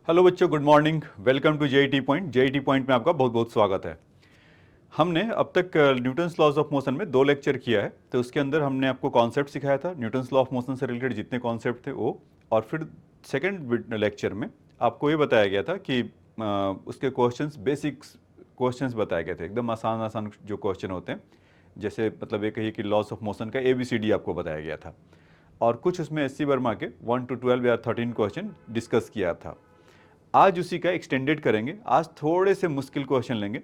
Hello बच्चों, good morning. Welcome to JET point. JET point में आपका बहुत बहुत स्वागत है। हमने अब तक न्यूटन्स लॉज ऑफ मोशन में 2 लेक्चर किया है। तो उसके अंदर हमने आपको कॉन्सेप्ट सिखाया था, न्यूटन्स लॉ ऑफ मोशन से रिलेटेड जितने कॉन्सेप्ट थे वो। और फिर सेकेंड लेक्चर में आपको ये बताया गया था कि उसके क्वेश्चंस, बेसिक्स क्वेश्चंस बताए गए थे, एकदम आसान आसान जो क्वेश्चन होते हैं। जैसे मतलब ये कहिए कि लॉस ऑफ मोशन का ABCD आपको बताया गया था। और कुछ उसमें SC वर्मा के 1 to 12 या 13 क्वेश्चन डिस्कस किया था। आज उसी का एक्सटेंडेड करेंगे। आज थोड़े से मुश्किल क्वेश्चन लेंगे।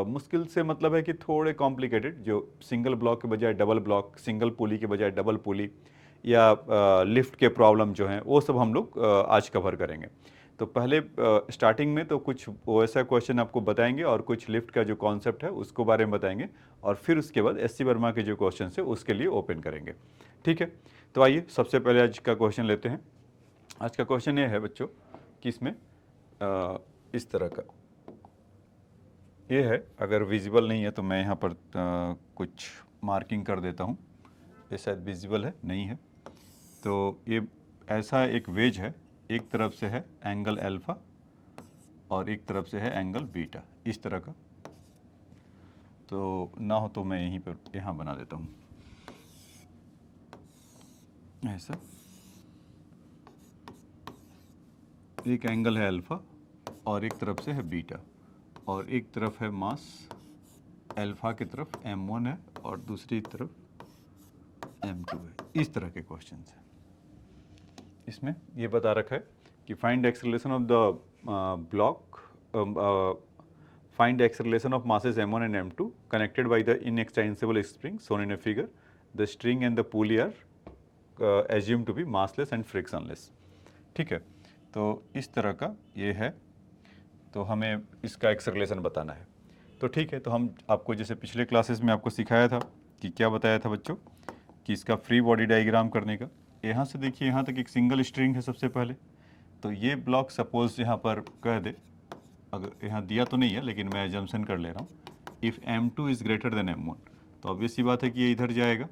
मुश्किल से मतलब है कि थोड़े कॉम्प्लिकेटेड, जो सिंगल ब्लॉक के बजाय डबल ब्लॉक, सिंगल पुली के बजाय डबल पुली, या लिफ्ट के प्रॉब्लम जो हैं वो सब हम लोग आज कवर करेंगे। तो पहले स्टार्टिंग में तो कुछ वैसा क्वेश्चन आपको बताएंगे और कुछ लिफ्ट का जो कॉन्सेप्ट है उसको बारे में बताएंगे, और फिर उसके बाद SC वर्मा के जो क्वेश्चन है उसके लिए ओपन करेंगे। ठीक है, तो आइए सबसे पहले आज का क्वेश्चन लेते हैं। आज का क्वेश्चन ये है बच्चों कि इसमें इस तरह का ये है। अगर विजिबल नहीं है तो मैं यहाँ पर कुछ मार्किंग कर देता हूँ। ये शायद विजिबल है, नहीं है। तो ये ऐसा एक वेज है, एक तरफ से है एंगल अल्फा और एक तरफ से है एंगल बीटा, इस तरह का। तो ना हो तो मैं यहीं पर यहाँ बना देता हूँ ऐसा। एक एंगल है अल्फा और एक तरफ से है बीटा, और एक तरफ है मास अल्फा की तरफ m1 है और दूसरी तरफ m2 है। इस तरह के क्वेश्चंस हैं। इसमें ये बता रखा है कि find acceleration of the block, find acceleration of masses m1 and m2 connected by the inextensible spring shown in a figure. The string and the pulley are assumed to be massless and frictionless. ठीक है, तो इस तरह का ये है। तो हमें इसका एक्सेलरेशन बताना है। तो ठीक है, तो हम आपको जैसे पिछले क्लासेस में आपको सिखाया था कि क्या बताया था बच्चों, कि इसका फ्री बॉडी डायग्राम करने का। यहाँ से देखिए, यहाँ तक एक सिंगल स्ट्रिंग है सबसे पहले। तो ये ब्लॉक सपोज यहाँ पर कह दे, अगर यहाँ दिया तो नहीं है लेकिन मैं एजम्पशन कर ले रहा हूँ, if m2 is greater than m1, तो ऑब्वियस सी बात है कि ये इधर जाएगा।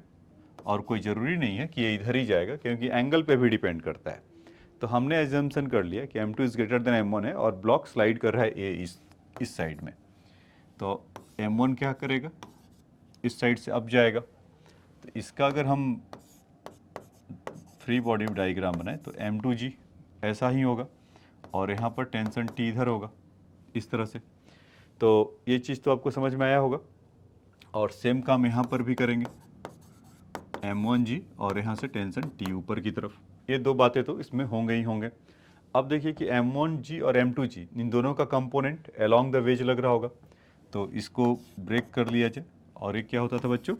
और कोई ज़रूरी नहीं है कि ये इधर ही जाएगा, क्योंकि एंगल पे भी डिपेंड करता है। तो हमने एजम्पशन कर लिया कि m2 is greater than m1 है और ब्लॉक स्लाइड कर रहा है a इस साइड में। तो m1 क्या करेगा, इस साइड से अप जाएगा। तो इसका अगर हम फ्री बॉडी डायग्राम बनाए तो m2g ऐसा ही होगा, और यहाँ पर टेंशन T इधर होगा इस तरह से। तो ये चीज़ तो आपको समझ में आया होगा। और सेम काम यहाँ पर भी करेंगे, m1g और यहाँ से टेंशन T ऊपर की तरफ। ये दो बातें तो इसमें होंगे ही होंगे। अब देखिए कि m1g और m2g इन दोनों का कंपोनेंट अलोंग द वेज लग रहा होगा, तो इसको ब्रेक कर लिया जाए। और ये क्या होता था बच्चों,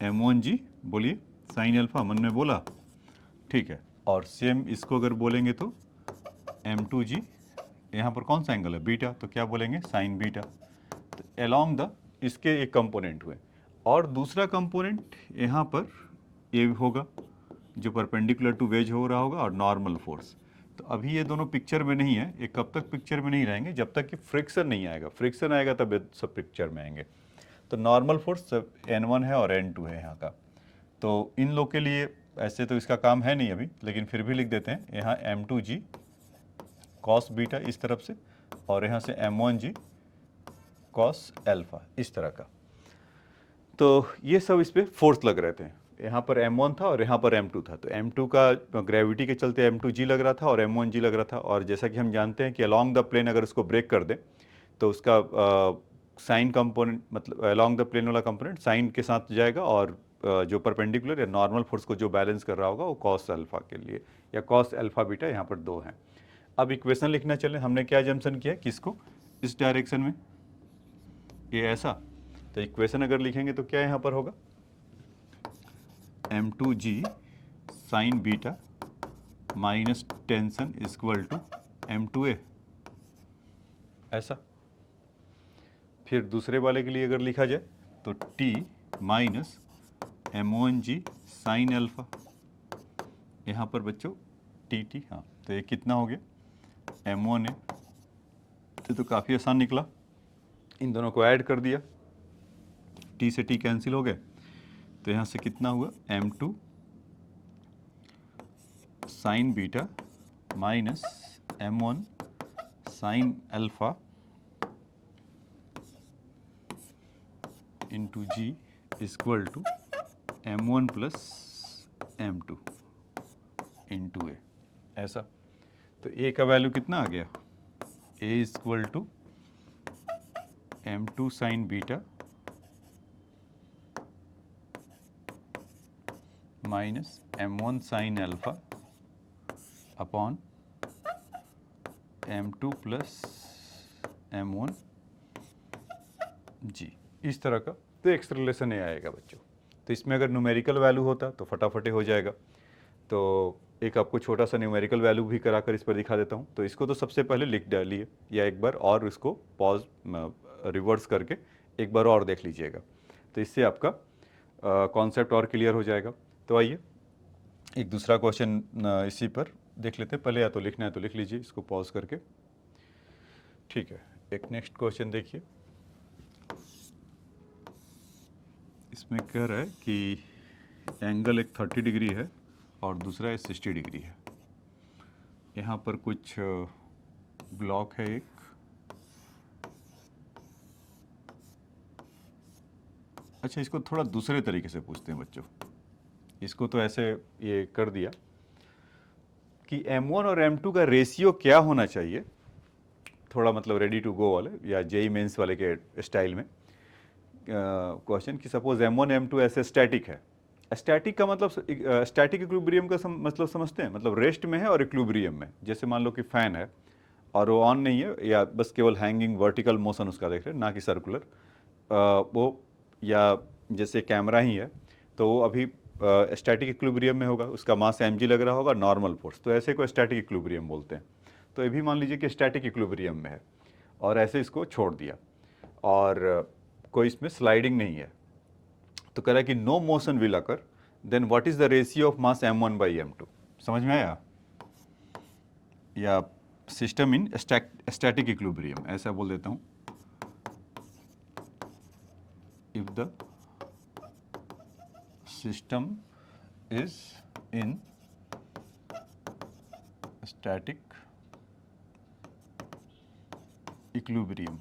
m1g बोलिए साइन अल्फा, मन में बोला, ठीक है। और सेम इसको अगर बोलेंगे तो m2g, यहाँ पर कौन सा एंगल है, बीटा, तो क्या बोलेंगे, साइन बीटा। तो अलोंग द इसके एक कंपोनेंट हुए, और दूसरा कंपोनेंट यहाँ पर ये होगा जो परपेंडिकुलर टू वेज हो रहा होगा, और नॉर्मल फोर्स। तो अभी ये दोनों पिक्चर में नहीं है। ये कब तक पिक्चर में नहीं रहेंगे, जब तक कि फ्रिक्शन नहीं आएगा। फ्रिक्शन आएगा तब ये सब पिक्चर में आएंगे। तो नॉर्मल फोर्स n1 है और n2 है यहाँ का। तो इन लोग के लिए ऐसे तो इसका काम है नहीं अभी, लेकिन फिर भी लिख देते हैं। यहाँ m2g कॉस बीटा इस तरफ से, और यहाँ से m1g कॉस अल्फा इस तरह का। तो ये सब इस पर फोर्स लग रहे थे। यहाँ पर m1 था और यहाँ पर m2 था। तो m2 का ग्रेविटी के चलते m2g लग रहा था और m1g लग रहा था। और जैसा कि हम जानते हैं कि अलोंग द प्लेन अगर उसको ब्रेक कर दें तो उसका साइन कंपोनेंट, मतलब अलोंग द प्लेन वाला कंपोनेंट साइन के साथ जाएगा, और जो परपेंडिकुलर या नॉर्मल फोर्स को जो बैलेंस कर रहा होगा वो कॉस अल्फा के लिए, या कॉस अल्फा बीटा, यहाँ पर दो हैं। अब इक्वेशन लिखना चले, हमने क्या जम्पशन किया, किसको, इस डायरेक्शन में, ये ऐसा। तो इक्वेशन अगर लिखेंगे तो क्या यहाँ पर होगा, m2g sine beta minus tension equal to m2a, ऐसा। फिर दूसरे वाले के लिए अगर लिखा जाए तो t minus m1g sine alpha, यहाँ पर बच्चों टी, हाँ। तो ये कितना हो गया, m1a। तो काफ़ी आसान निकला, इन दोनों को ऐड कर दिया, t से t कैंसिल हो गए। तो यहाँ से कितना हुआ, m2 sine beta minus m1 sine alpha into G equal to m1 plus m2 into A, ऐसा। तो ए का वैल्यू कितना आ गया, A equal to m2 sine beta minus m1 sine alpha upon m2 plus m1 G, इस तरह का। तो एक्स रिलेशन ये आएगा बच्चों। तो इसमें अगर न्यूमेरिकल वैल्यू होता तो फटाफट हो जाएगा। तो एक आपको छोटा सा न्यूमेरिकल वैल्यू भी कराकर इस पर दिखा देता हूँ। तो इसको तो सबसे पहले लिख डालिए या एक बार और इसको पॉज रिवर्स करके एक बार और देख लीजिएगा, तो इससे आपका कॉन्सेप्ट और क्लियर हो जाएगा। तो आइए एक दूसरा क्वेश्चन इसी पर देख लेते हैं। पहले या तो लिखना है तो लिख लीजिए इसको पॉज करके, ठीक है। एक नेक्स्ट क्वेश्चन देखिए, इसमें कह रहा है कि एंगल एक 30 डिग्री है और दूसरा है 60 डिग्री है। यहाँ पर कुछ ब्लॉक है एक, अच्छा इसको थोड़ा दूसरे तरीके से पूछते हैं बच्चों। इसको तो ऐसे ये कर दिया कि M1 और M2 का रेशियो क्या होना चाहिए, थोड़ा मतलब रेडी टू गो वाले या जेई मेंस वाले के स्टाइल में क्वेश्चन कि सपोज M1 M2 ऐसे स्टैटिक है। स्टैटिक का मतलब स्टैटिक इक्विलिब्रियम का मतलब समझते हैं, मतलब रेस्ट में है और इक्विलिब्रियम में। जैसे मान लो कि फ़ैन है और वो ऑन नहीं है या बस केवल हैंगिंग वर्टिकल मोशन उसका देख रहे हैं, ना कि सर्कुलर वो, या जैसे कैमरा ही है तो वो अभी स्टैटिक इक्विलिब्रियम में होगा, उसका मास mg लग रहा होगा, नॉर्मल फोर्स, तो ऐसे को स्टैटिक इक्विलिब्रियम बोलते हैं। तो ये भी मान लीजिए कि स्टैटिक इक्विलिब्रियम में है और ऐसे इसको छोड़ दिया और कोई इसमें स्लाइडिंग नहीं है, तो कह रहा है कि no motion will occur, then what is the ratio of mass m1 by m2। समझ में आया? या सिस्टम इन स्टैटिक इक्विलिब्रियम ऐसा बोल देता हूँ। If the system is in static equilibrium,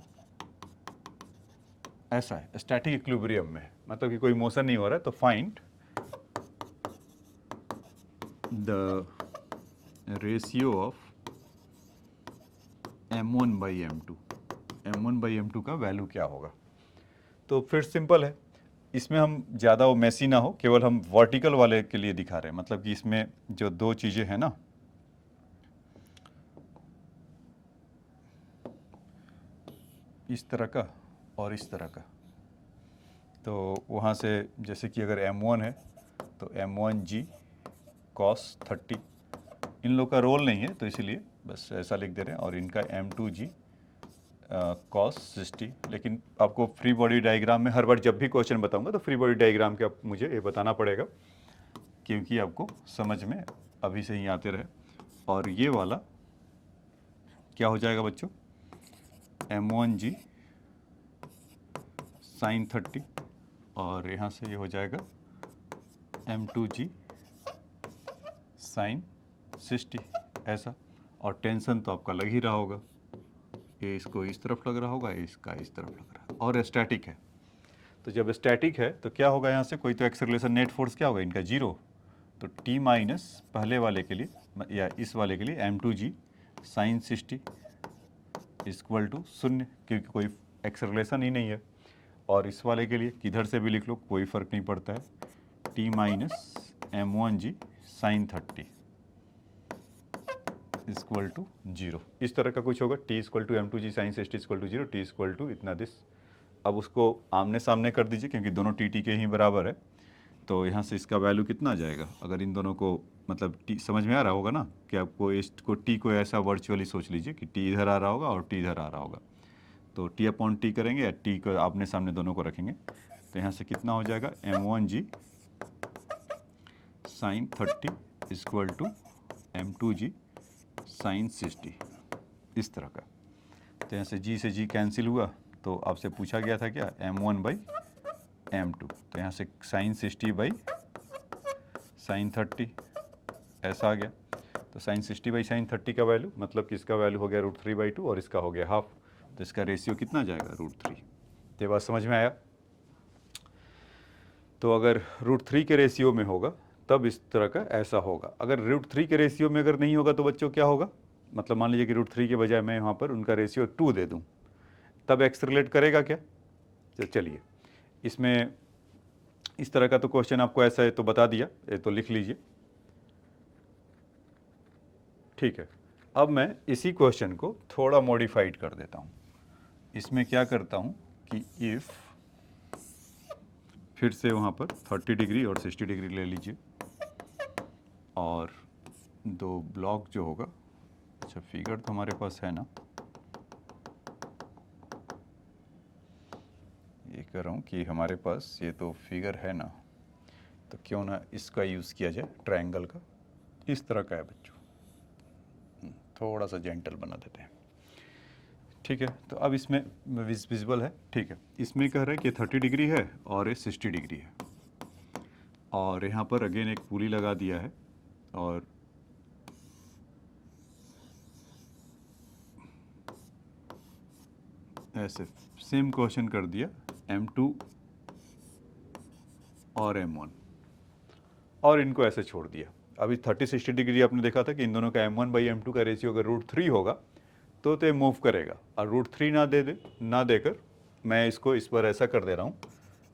ऐसा है, स्टैटिक इक्विलिब्रियम में है, मतलब कि कोई मोशन नहीं हो रहा है। तो find the ratio of m1 by m2, m1 by m2 का वैल्यू क्या होगा। तो फिर सिंपल है, इसमें हम ज़्यादा वो मैसी ना हो, केवल हम वर्टिकल वाले के लिए दिखा रहे हैं। मतलब कि इसमें जो दो चीज़ें हैं ना, इस तरह का और इस तरह का, तो वहाँ से जैसे कि अगर m1 है तो m1g cos 30, इन लोग का रोल नहीं है तो इसीलिए बस ऐसा लिख दे रहे हैं, और इनका m2g cos 60। लेकिन आपको फ्री बॉडी डायग्राम में हर बार जब भी क्वेश्चन बताऊंगा तो फ्री बॉडी डायग्राम का मुझे ये बताना पड़ेगा, क्योंकि आपको समझ में अभी से ही आते रहे। और ये वाला क्या हो जाएगा बच्चों, m1g साइन 30 और यहाँ से ये हो जाएगा m2g साइन 60, ऐसा। और टेंशन तो आपका लग ही रहा होगा, ये इसको इस तरफ लग रहा होगा, इसका इस तरफ लग रहा है, और स्टैटिक है। तो जब स्टैटिक है तो क्या होगा, यहाँ से कोई तो एक्सेलरेशन, नेट फोर्स क्या होगा इनका, जीरो। तो t माइनस पहले वाले के लिए या इस वाले के लिए m2g साइन 60 इक्वल टू 0, क्योंकि कोई एक्सेलरेशन ही नहीं है। और इस वाले के लिए किधर से भी लिख लो, कोई फ़र्क नहीं पड़ता है, t minus m1g sine 30 equal to 0, इस तरह का कुछ होगा। t equal to m2g sine 60 equal to 0, t equal to इतना दिस। अब उसको आमने सामने कर दीजिए क्योंकि दोनों t के ही बराबर है। तो यहाँ से इसका वैल्यू कितना आ जाएगा, अगर इन दोनों को मतलब t समझ में आ रहा होगा ना, कि आपको इसको t को ऐसा वर्चुअली सोच लीजिए कि t इधर आ रहा होगा और t इधर आ रहा होगा। तो t अपॉन t करेंगे या t को आमने सामने दोनों को रखेंगे, तो यहाँ से कितना हो जाएगा, m1g sine 30 equal to m2g sine 60, इस तरह का। तो यहाँ से g से g कैंसिल हुआ, तो आपसे पूछा गया था क्या, m1 बाई m2, तो यहाँ से साइन 60 बाई साइन 30 ऐसा आ गया। तो साइन 60 बाई साइन 30 का वैल्यू, मतलब कि इसका वैल्यू हो गया √3/2 और इसका हो गया हाफ, तो इसका रेशियो कितना जाएगा √3। ये बात समझ में आया? तो अगर √3 के रेशियो में होगा तब इस तरह का ऐसा होगा। अगर √3 के रेशियो में अगर नहीं होगा तो बच्चों क्या होगा, मतलब मान लीजिए कि √3 के बजाय मैं यहाँ पर उनका रेशियो 2 दे दूँ, तब एक्सलेरेट करेगा क्या? तो चलिए इसमें इस तरह का तो क्वेश्चन आपको ऐसा है तो बता दिया, ये तो लिख लीजिए, ठीक है। अब मैं इसी क्वेश्चन को थोड़ा मॉडिफाइड कर देता हूँ। इसमें क्या करता हूँ कि इफ़, फिर से वहाँ पर 30 डिग्री और 60 डिग्री ले लीजिए, और दो ब्लॉक जो होगा, अच्छा फिगर तो हमारे पास है ना, ये कह रहा हूँ कि हमारे पास ये तो फिगर है ना, तो क्यों ना इसका यूज़ किया जाए, ट्रायंगल का। इस तरह का है बच्चों, थोड़ा सा जेंटल बना देते हैं, ठीक है। तो अब इसमें विजिबल है, ठीक है। इसमें कह रहा है कि 30 डिग्री है और ये 60 डिग्री है, और यहाँ पर अगेन एक पुली लगा दिया है, और ऐसे सेम क्वेश्चन कर दिया M2 और M1, और इनको ऐसे छोड़ दिया। अभी 30-60 डिग्री आपने देखा था कि इन दोनों का M1/M2 का रेशियो अगर √3 होगा तो ये मूव करेगा, और √3 ना देकर मैं इसको इस पर ऐसा कर दे रहा हूँ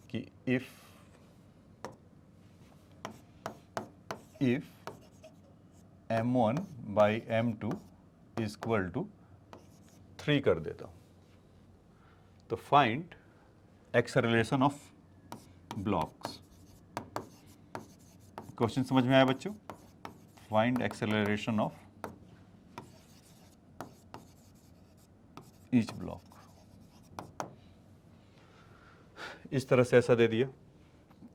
कि इफ़ M1/M2 इक्वल टू 3 कर देता हूँ। तो find acceleration of blocks. Question समझ में आया बच्चों? Find acceleration of each block, इस तरह से ऐसा दे दिया।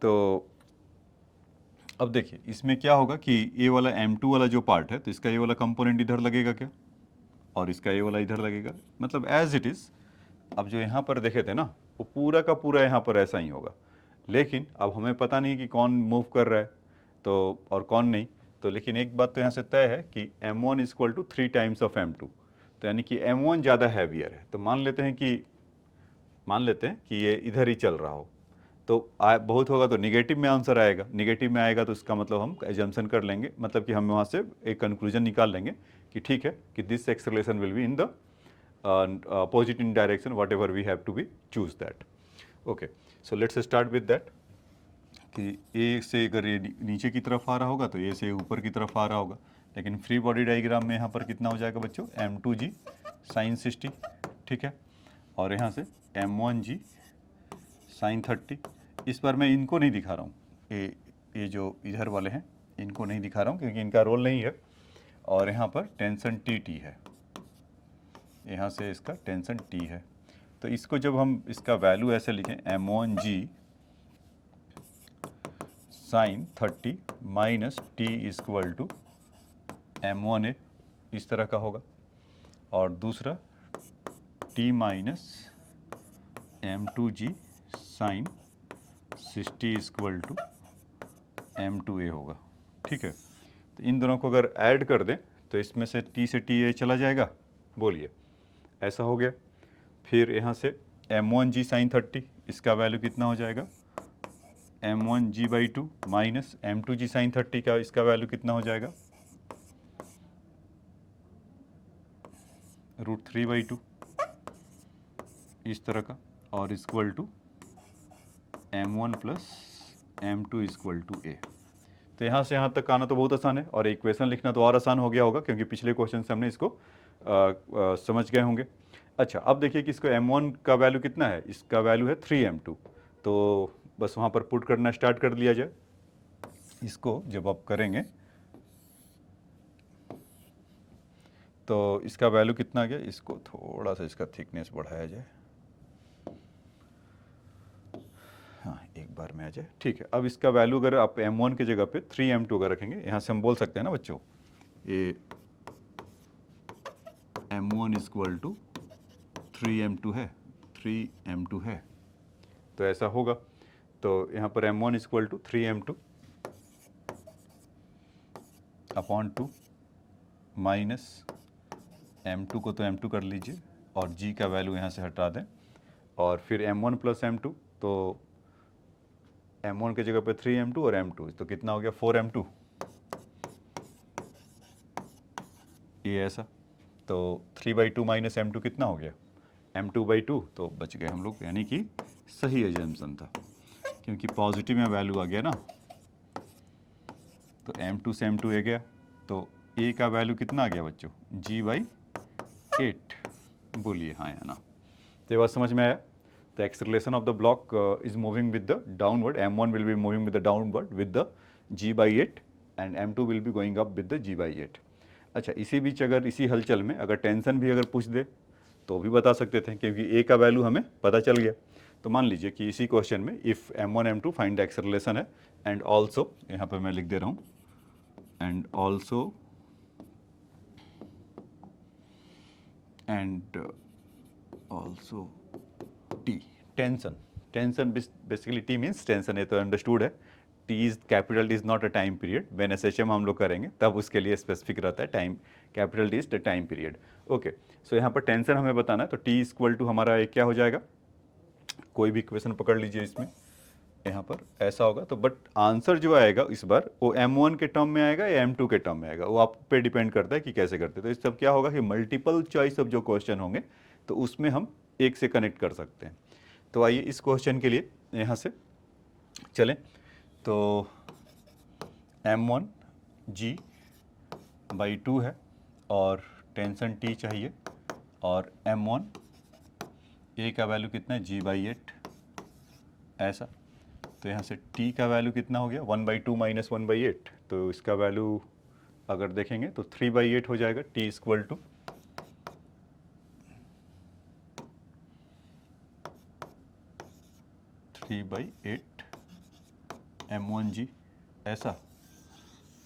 तो अब देखिए इसमें क्या होगा कि ये वाला M2 वाला जो पार्ट है, तो इसका ये वाला कंपोनेंट इधर लगेगा क्या, और इसका ये वाला इधर लगेगा, मतलब एज इट इज़। अब जो यहाँ पर देखे थे ना, वो पूरा का पूरा यहाँ पर ऐसा ही होगा, लेकिन अब हमें पता नहीं कि कौन मूव कर रहा है तो और कौन नहीं। तो लेकिन एक बात तो यहाँ से तय है कि M1 equal to 3 times of M2, तो यानी कि M1 ज़्यादा हैवियर है। तो मान लेते हैं कि ये इधर ही चल रहा हो, तो बहुत होगा तो निगेटिव में आंसर आएगा। निगेटिव में आएगा तो इसका मतलब हम एजम्पशन कर लेंगे, मतलब कि हम वहाँ से एक कंक्लूजन निकाल लेंगे कि ठीक है कि this acceleration will be in the opposite direction, whatever we have to be choose that. Okay, so let's start with that कि ए से अगर ये नीचे की तरफ आ रहा होगा तो ए से ऊपर की तरफ आ रहा होगा, लेकिन फ्री बॉडी डायग्राम में यहाँ पर कितना हो जाएगा बच्चों, M2G साइन 60, ठीक है, और यहाँ से M1G साइन 30। इस बार मैं इनको नहीं दिखा रहा हूँ, ये जो इधर वाले हैं इनको नहीं दिखा रहा हूँ क्योंकि इनका रोल नहीं है, और यहाँ पर टेंशन TT है, यहाँ से इसका टेंशन T है। तो इसको जब हम इसका वैल्यू ऐसे लिखें M1G sine 30 minus T equal to M1A, इस तरह का होगा, और दूसरा T minus M2G sine 60 equal to M2A होगा, ठीक है। तो इन दोनों को अगर ऐड कर दें तो इसमें से T से TA चला जाएगा, बोलिए, ऐसा हो गया। फिर यहाँ से M1G साइन 30, इसका वैल्यू कितना हो जाएगा, M1G/2 माइनस M2G साइन 30 का इसका वैल्यू कितना हो जाएगा, √3/2, इस तरह का, और equal to M1 plus M2 equal to A। तो यहाँ से यहाँ तक आना तो बहुत आसान है, और इक्वेशन लिखना तो और आसान हो गया होगा क्योंकि पिछले क्वेश्चन से हमने इसको समझ गए होंगे। अच्छा, अब देखिए कि इसको M1 का वैल्यू कितना है, इसका वैल्यू है 3M2, तो बस वहाँ पर पुट करना स्टार्ट कर लिया जाए। इसको जब आप करेंगे तो इसका वैल्यू कितना आ गया, इसको थोड़ा सा इसका थिकनेस बढ़ाया जाए, हाँ एक बार में आ जाए, ठीक है। अब इसका वैल्यू अगर आप M1 की जगह पे 3M2 अगर रखेंगे, यहाँ से हम बोल सकते हैं ना बच्चों, ये M1 इक्वल टू 3M2 है, 3M2 है, तो ऐसा होगा। तो यहाँ पर M1 equal to 3M2 upon 2, minus m2 को तो m2 कर लीजिए और g का वैल्यू यहाँ से हटा दें, और फिर m1 प्लस m2, तो m1 की जगह पे 3m2 और m2, तो कितना हो गया 4m2, ये ऐसा। तो 3/2 माइनस m2 कितना हो गया m2/2, तो बच गए हम लोग, यानी कि सही एजम्पशन था क्योंकि पॉजिटिव में वैल्यू आ गया ना। तो m2 से m2 आ गया, तो a का वैल्यू कितना आ गया बच्चों, g/8, बोलिए हाँ या ना। तो ये बात समझ में आया। The acceleration of the block is moving with the downward. m1 will be moving with the downward with the g/8 and m2 will be going up with the g/8. अच्छा, इसी बीच अगर इसी हलचल में अगर टेंशन भी अगर पूछ दे तो भी बता सकते थे क्योंकि a का वैल्यू हमें पता चल गया। तो मान लीजिए कि इसी क्वेश्चन में if m1 m2 find the acceleration है एंड ऑल्सो, यहाँ पर मैं लिख दे रहा हूँ, and also T, tension basically T means tension, ये तो अंडरस्टूड है। T is capital, T is not a time period. When SHM हम लोग करेंगे तब उसके लिए स्पेसिफिक रहता है time, capital T is the time period. Okay, so यहाँ पर टेंशन हमें बताना है, तो T इक्वल टू हमारा एक क्या हो जाएगा, कोई भी इक्वेशन पकड़ लीजिए, इसमें यहाँ पर ऐसा होगा। तो बट आंसर जो आएगा इस बार वो m1 के टर्म में आएगा या m2 के टर्म में आएगा, वो आप पे डिपेंड करता है कि कैसे करते हैं। तो इस सब क्या होगा कि मल्टीपल चॉइस ऑफ जो क्वेश्चन होंगे तो उसमें हम एक से कनेक्ट कर सकते हैं। तो आइए इस क्वेश्चन के लिए यहाँ से चलें। तो m1 g/2 है और टेंशन T चाहिए, और m1 a का वैल्यू कितना है g/8 ऐसा। तो यहाँ से t का वैल्यू कितना हो गया 1/2 माइनस 1/8, तो इसका वैल्यू अगर देखेंगे तो 3/8 हो जाएगा। t इक्वल टू 3/8 m1g ऐसा।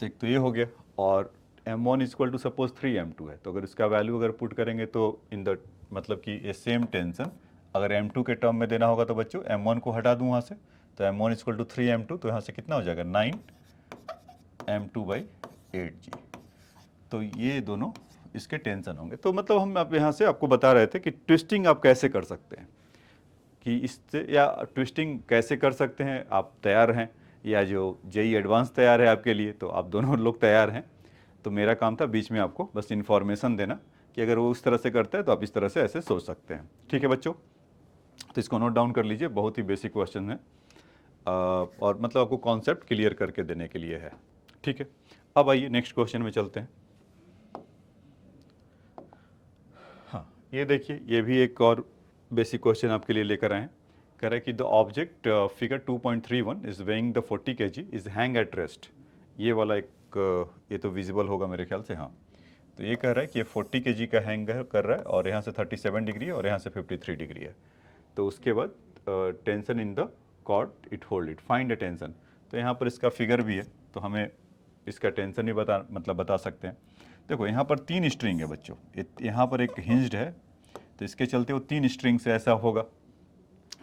तो एक तो ये हो गया, और m1 equal to suppose 3m2 है, तो अगर इसका वैल्यू अगर पुट करेंगे तो इन द मतलब कि ये सेम टेंशन अगर m2 के टर्म में देना होगा तो बच्चों m1 को हटा दूँ वहाँ से, तो m1 इक्वल टू 3m2, तो यहाँ से कितना हो जाएगा 9m2/8g। तो ये दोनों इसके टेंशन होंगे। तो मतलब हम अब यहाँ से आपको बता रहे थे कि ट्विस्टिंग आप कैसे कर सकते हैं, कि इससे या ट्विस्टिंग कैसे कर सकते हैं। आप तैयार हैं, या जो जेई एडवांस तैयार है आपके लिए, तो आप दोनों लोग तैयार हैं। तो मेरा काम था बीच में आपको बस इन्फॉर्मेशन देना कि अगर वो उस तरह से करता है तो आप इस तरह से ऐसे सोच सकते हैं। ठीक है बच्चों, तो इसको नोट डाउन कर लीजिए, बहुत ही बेसिक क्वेश्चन है और मतलब आपको कॉन्सेप्ट क्लियर करके देने के लिए है। ठीक है, अब आइए नेक्स्ट क्वेश्चन में चलते हैं। हाँ, ये देखिए, ये भी एक और बेसिक क्वेश्चन आपके लिए लेकर आए हैं। कह रहा है कि the object figure 2.31 is weighing the 40 kg is hang at rest. ये वाला एक ये तो विजिबल होगा मेरे ख्याल से। हाँ, तो ये कह रहा है कि ये 40 kg का हैंग कर रहा है और यहाँ से 37 डिग्री है और यहाँ से 53 डिग्री है। तो उसके बाद tension in the cord it hold it, find the tension. तो यहाँ पर इसका फिगर भी है, तो हमें इसका टेंशन भी बता सकते हैं। देखो यहाँ पर 3 स्ट्रिंग है बच्चों, यहाँ पर एक हिंज्ड है, तो इसके चलते वो 3 स्ट्रिंग से ऐसा होगा।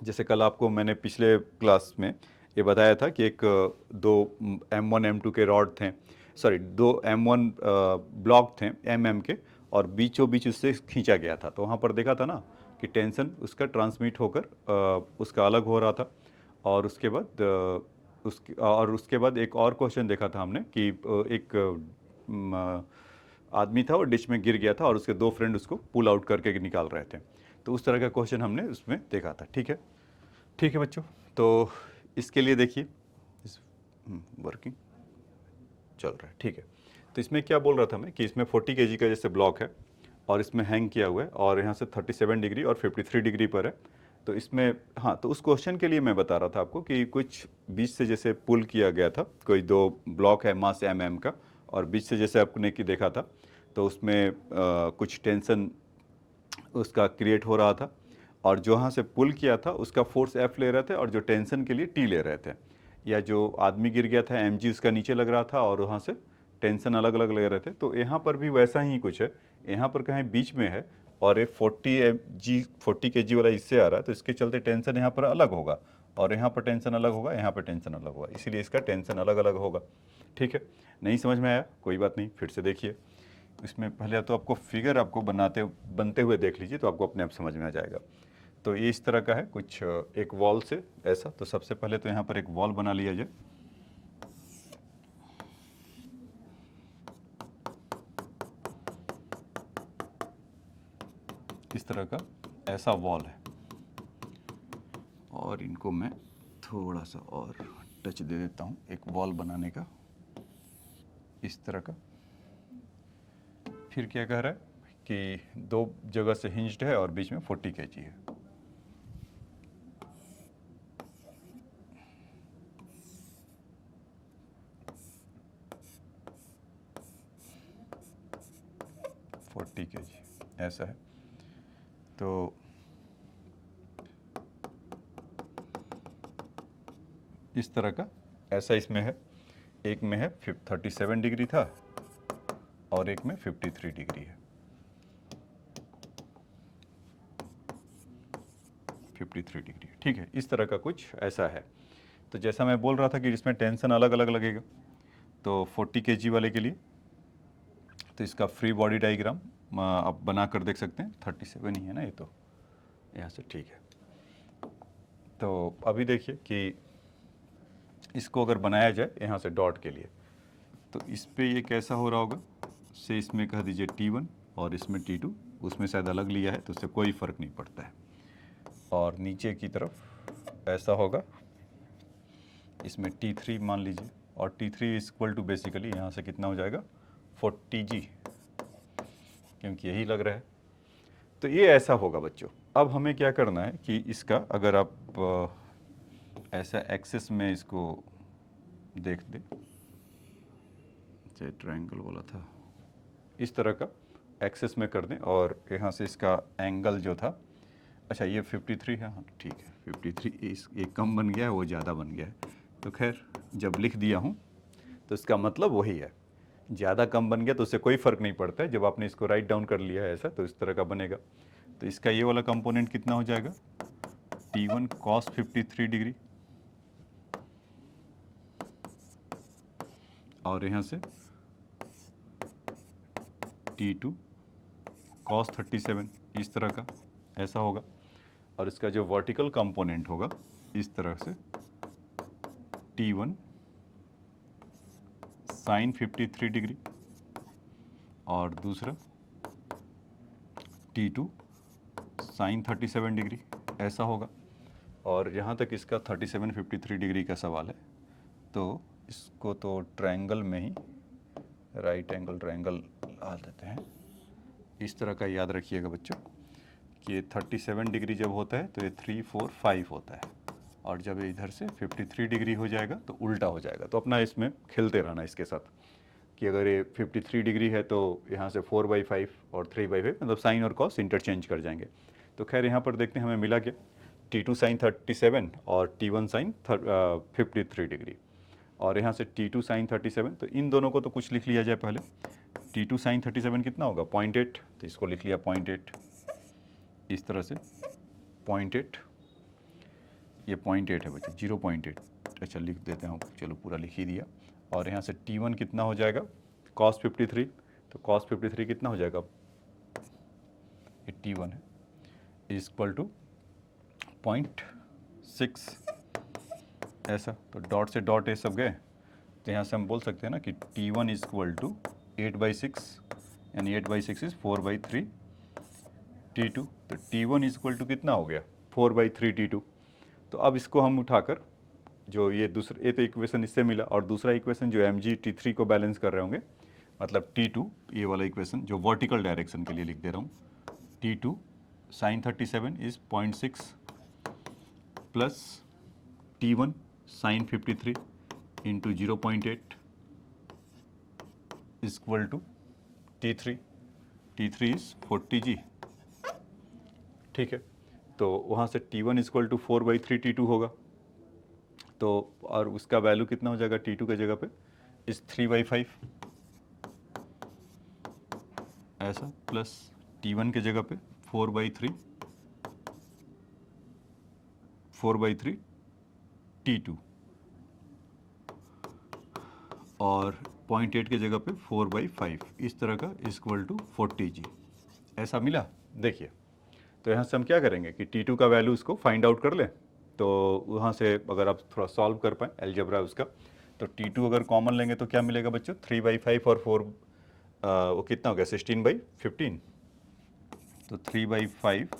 जैसे कल आपको मैंने पिछले क्लास में ये बताया था कि एक 2 m1 m2 के रॉड थे, सॉरी 2 m1 ब्लॉक थे mm के, और बीचों बीच उससे खींचा गया था। तो वहाँ पर देखा था ना कि टेंशन उसका ट्रांसमिट होकर उसका अलग हो रहा था। और उसके बाद एक और क्वेश्चन देखा था हमने कि एक आदमी था और डिश में गिर गया था और उसके 2 फ्रेंड उसको पुल आउट करके निकाल रहे थे। तो उस तरह का क्वेश्चन हमने उसमें देखा था। ठीक है, ठीक है बच्चों, तो इसके लिए देखिए इस वर्किंग चल रहा है। ठीक है, तो इसमें क्या बोल रहा था मैं कि इसमें 40 kg का जैसे ब्लॉक है और इसमें हैंग किया हुआ है और यहाँ से 37 डिग्री और 53 डिग्री पर है। तो इसमें हाँ, तो उस क्वेश्चन के लिए मैं बता रहा था आपको कि कुछ बीच से जैसे पुल किया गया था, कोई 2 ब्लॉक है मास mm का, और बीच से जैसे आपने कि देखा था, तो उसमें कुछ टेंशन उसका क्रिएट हो रहा था, और जो यहाँ से पुल किया था उसका फोर्स F ले रहे थे और जो टेंशन के लिए T ले रहे थे। या जो आदमी गिर गया था mg उसका नीचे लग रहा था और वहाँ से टेंशन अलग अलग ले रहे थे। तो यहाँ पर भी वैसा ही कुछ है, यहाँ पर कहीं बीच में है और ये 40 kg वाला इससे आ रहा है, तो इसके चलते टेंशन यहाँ पर अलग होगा और यहाँ पर टेंशन अलग होगा, यहाँ पर टेंशन अलग होगा, इसीलिए इसका टेंशन अलग अलग होगा। ठीक है, नहीं समझ में आया कोई बात नहीं, फिर से देखिए इसमें पहले तो आपको फिगर आपको बनते हुए देख लीजिए तो आपको अपने आप समझ में आ जाएगा। तो ये इस तरह का है कुछ एक वॉल से ऐसा। तो सबसे पहले तो यहाँ पर एक वॉल बना लिया जाए। इस तरह का ऐसा वॉल है और इनको मैं थोड़ा सा और टच दे देता हूँ एक वॉल बनाने का, इस तरह का। फिर क्या कह रहा है कि 2 जगह से हिंज्ड है और बीच में 40 kg है। ऐसा है। तो इस तरह का ऐसा इसमें है। एक में है 37 डिग्री था और एक में 53 डिग्री है। 53 डिग्री, ठीक है। इस तरह का कुछ ऐसा है। तो जैसा मैं बोल रहा था कि इसमें टेंशन अलग अलग लगेगा। तो 40 kg वाले के लिए तो इसका फ्री बॉडी डायग्राम आप बना कर देख सकते हैं। 37 ही है ना ये, तो यहाँ से ठीक है। तो अभी देखिए कि इसको अगर बनाया जाए यहाँ से डॉट के लिए, तो इस पे ये कैसा हो रहा होगा से इसमें कह दीजिए T1 और इसमें T2, उसमें शायद अलग लिया है तो उससे कोई फ़र्क नहीं पड़ता है। और नीचे की तरफ ऐसा होगा, इसमें T3 मान लीजिए, और T3 is equal to basically यहाँ से कितना हो जाएगा 40G, क्योंकि यही लग रहा है। तो ये ऐसा होगा बच्चों। अब हमें क्या करना है कि इसका अगर आप ऐसा एक्सेस में इसको देख दें, चाहे ट्रायंगल बोला था, इस तरह का एक्सेस में कर दें और यहाँ से इसका एंगल जो था, अच्छा ये 53 है, हाँ ठीक है 53, इस एक कम बन गया है वो ज़्यादा बन गया है। तो खैर जब लिख दिया हूँ तो इसका मतलब वही है, ज़्यादा कम बन गया तो उससे कोई फ़र्क नहीं पड़ता है। जब आपने इसको राइट डाउन कर लिया है ऐसा तो इस तरह का बनेगा। तो इसका ये वाला कंपोनेंट कितना हो जाएगा T1 cos 53 डिग्री, और यहाँ से T2 cos 37, इस तरह का ऐसा होगा। और इसका जो वर्टिकल कंपोनेंट होगा इस तरह से T1 sin 53 डिग्री और दूसरा T2 sin 37 डिग्री, ऐसा होगा। और जहाँ तक इसका 37-53 डिग्री का सवाल है तो इसको तो ट्रायंगल में ही राइट एंगल ट्रायंगल ला देते हैं। इस तरह का याद रखिएगा बच्चों कि ये 37 डिग्री जब होता है तो ये 3, 4, 5 होता है, और जब ये इधर से 53 डिग्री हो जाएगा तो उल्टा हो जाएगा। तो अपना इसमें खेलते रहना इसके साथ कि अगर ये 53 डिग्री है तो यहाँ से 4/5 और 3/5, मतलब साइन और कॉस इंटरचेंज कर जाएंगे। तो खैर यहाँ पर देखते हैं हमें मिला क्या, T2 sin 37 और T1 sin 53 डिग्री, और यहाँ से T2 sin 37। तो इन दोनों को तो कुछ लिख लिया जाए पहले। T2 sin 37 कितना होगा 0.8, तो इसको लिख लिया 0.8, इस तरह से 0.8, ये 0.8 है बच्चे, 0.8, अच्छा लिख देते हैं, चलो पूरा लिख ही दिया। और यहाँ से T1 कितना हो जाएगा cos 53, तो cos 53 कितना हो जाएगा, ये T1 है, इज इक्वल टू 0.6, ऐसा। तो डॉट से डॉट ये सब गए, तो यहाँ से हम बोल सकते हैं ना कि T1 इज इक्वल टू 8/6, यानी 8/6 इज 4/3 T2। तो T1 इज इक्वल टू कितना हो गया 4/3 T2। तो अब इसको हम उठाकर जो ये दूसरा, ये तो इक्वेशन इससे मिला, और दूसरा इक्वेशन जो mg T3 को बैलेंस कर रहे होंगे, मतलब T2, ये वाला इक्वेशन जो वर्टिकल डायरेक्शन के लिए लिख दे रहा हूँ, T2 sin 37 is 0.6 plus T1 sin 53 into 0.8 is equal to T3 is 40G, ठीक है। तो वहाँ से T1 is equal to 4/3 T2 होगा, तो और उसका वैल्यू कितना हो जाएगा T2 के जगह पे इस 3/5, ऐसा, प्लस T1 के जगह पे 4/3 T2, और 0.8 की जगह पे 4/5 इस तरह का इक्वल टू 40G ऐसा मिला। देखिए तो यहाँ से हम क्या करेंगे कि T2 का वैल्यू इसको फाइंड आउट कर लें। तो वहाँ से अगर आप थोड़ा सॉल्व कर पाएँ एलजेब्रा उसका, तो T2 अगर कॉमन लेंगे तो क्या मिलेगा बच्चों, 3/5 और 4 वो कितना हो गया 16/15, तो 3/5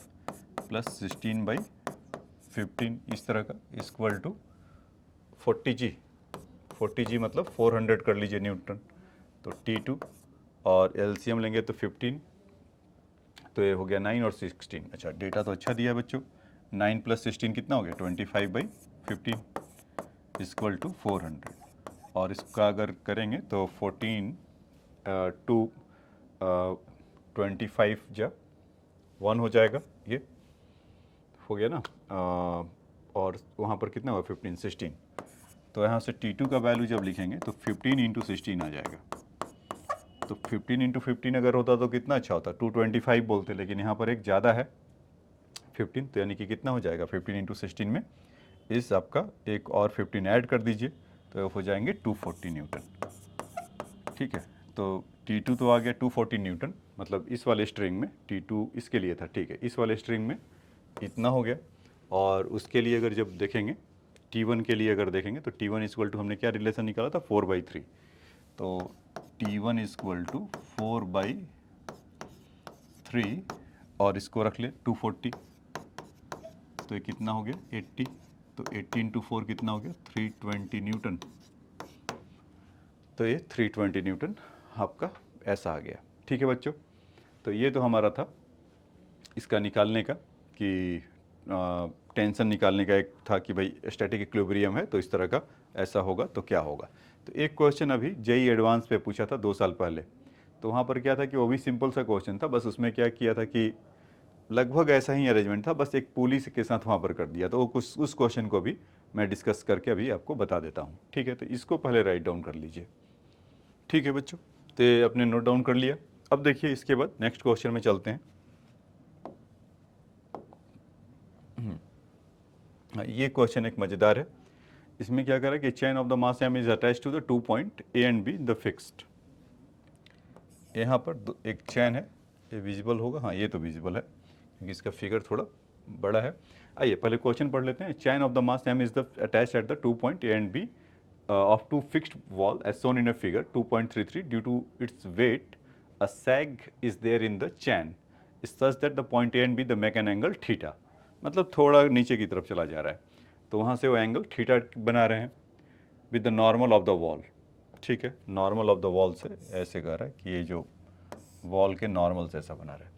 प्लस 16/15 इस तरह का इक्वल टू 40G। 40G मतलब 400 कर लीजिए न्यूटन। तो T2 और एलसीएम लेंगे तो 15, तो ये हो गया 9 और 16। अच्छा डेटा तो अच्छा दिया है बच्चों। 9 प्लस 16 कितना हो गया 25/15 इक्वल टू 400। और इसका अगर करेंगे तो 14 टू 25 जा 1 हो जाएगा, ये हो गया ना। और वहाँ पर कितना हुआ 15 16, तो यहाँ से T2 का वैल्यू जब लिखेंगे तो 15 इंटू 16 आ जाएगा। तो 15 इंटू 15 अगर होता तो कितना अच्छा होता, 225 बोलते, लेकिन यहाँ पर एक ज़्यादा है 15, तो यानी कि कितना हो जाएगा 15 इंटू 16 में इस आपका एक और 15 ऐड कर दीजिए तो हो जाएंगे 240 न्यूटन। ठीक है, तो T2 तो आ गया 240 न्यूटन, मतलब इस वाले स्ट्रिंग में T2 इसके लिए था। ठीक है, इस वाले स्ट्रिंग में इतना हो गया। और उसके लिए अगर जब देखेंगे T1 के लिए अगर देखेंगे तो T1 इक्वल टू हमने क्या रिलेशन निकाला था 4/3, तो T1 इक्वल टू 4/3 और इसको रख ले 240, तो ये कितना हो गया 80, तो 80 इंटू 4 कितना हो गया 320 न्यूटन। तो ये 320 न्यूटन आपका ऐसा आ गया। ठीक है बच्चों, तो ये तो हमारा था इसका निकालने का कि टेंशन निकालने का एक था कि भाई स्टैटिक इक्विलिब्रियम है तो इस तरह का ऐसा होगा तो क्या होगा। तो एक क्वेश्चन अभी जेईई एडवांस पे पूछा था 2 साल पहले, तो वहाँ पर क्या था कि वो भी सिंपल सा क्वेश्चन था, बस उसमें क्या किया था कि लगभग ऐसा ही अरेंजमेंट था, बस एक पुली के साथ वहाँ पर कर दिया। तो वो कुछ उस क्वेश्चन को भी मैं डिस्कस करके अभी आपको बता देता हूँ। ठीक है, तो इसको पहले राइट डाउन कर लीजिए। ठीक है बच्चों, तो ये आपने नोट डाउन कर लिया। अब देखिए इसके बाद नेक्स्ट क्वेश्चन में चलते हैं। ये क्वेश्चन एक मज़ेदार है। इसमें क्या करा कि chain of the mass M is attach to the 2 point A and B the fixed. यहाँ पर एक चैन है, ये विजिबल होगा, हाँ ये तो विजिबल है क्योंकि इसका फिगर थोड़ा बड़ा है। आइए पहले क्वेश्चन पढ़ लेते हैं। Chain of the mass M is the attach at the 2 point A and B of two fixed wall as shown in a figure 2.33 due to its weight a sag is there in the chain such that the point A and B the make an angle theta, मतलब थोड़ा नीचे की तरफ चला जा रहा है, तो वहाँ से वो एंगल थीटा बना रहे हैं with the normal of the wall. ठीक है, नॉर्मल ऑफ द वॉल से ऐसे कह रहा है कि ये जो वॉल के नॉर्मल से ऐसा बना रहा है।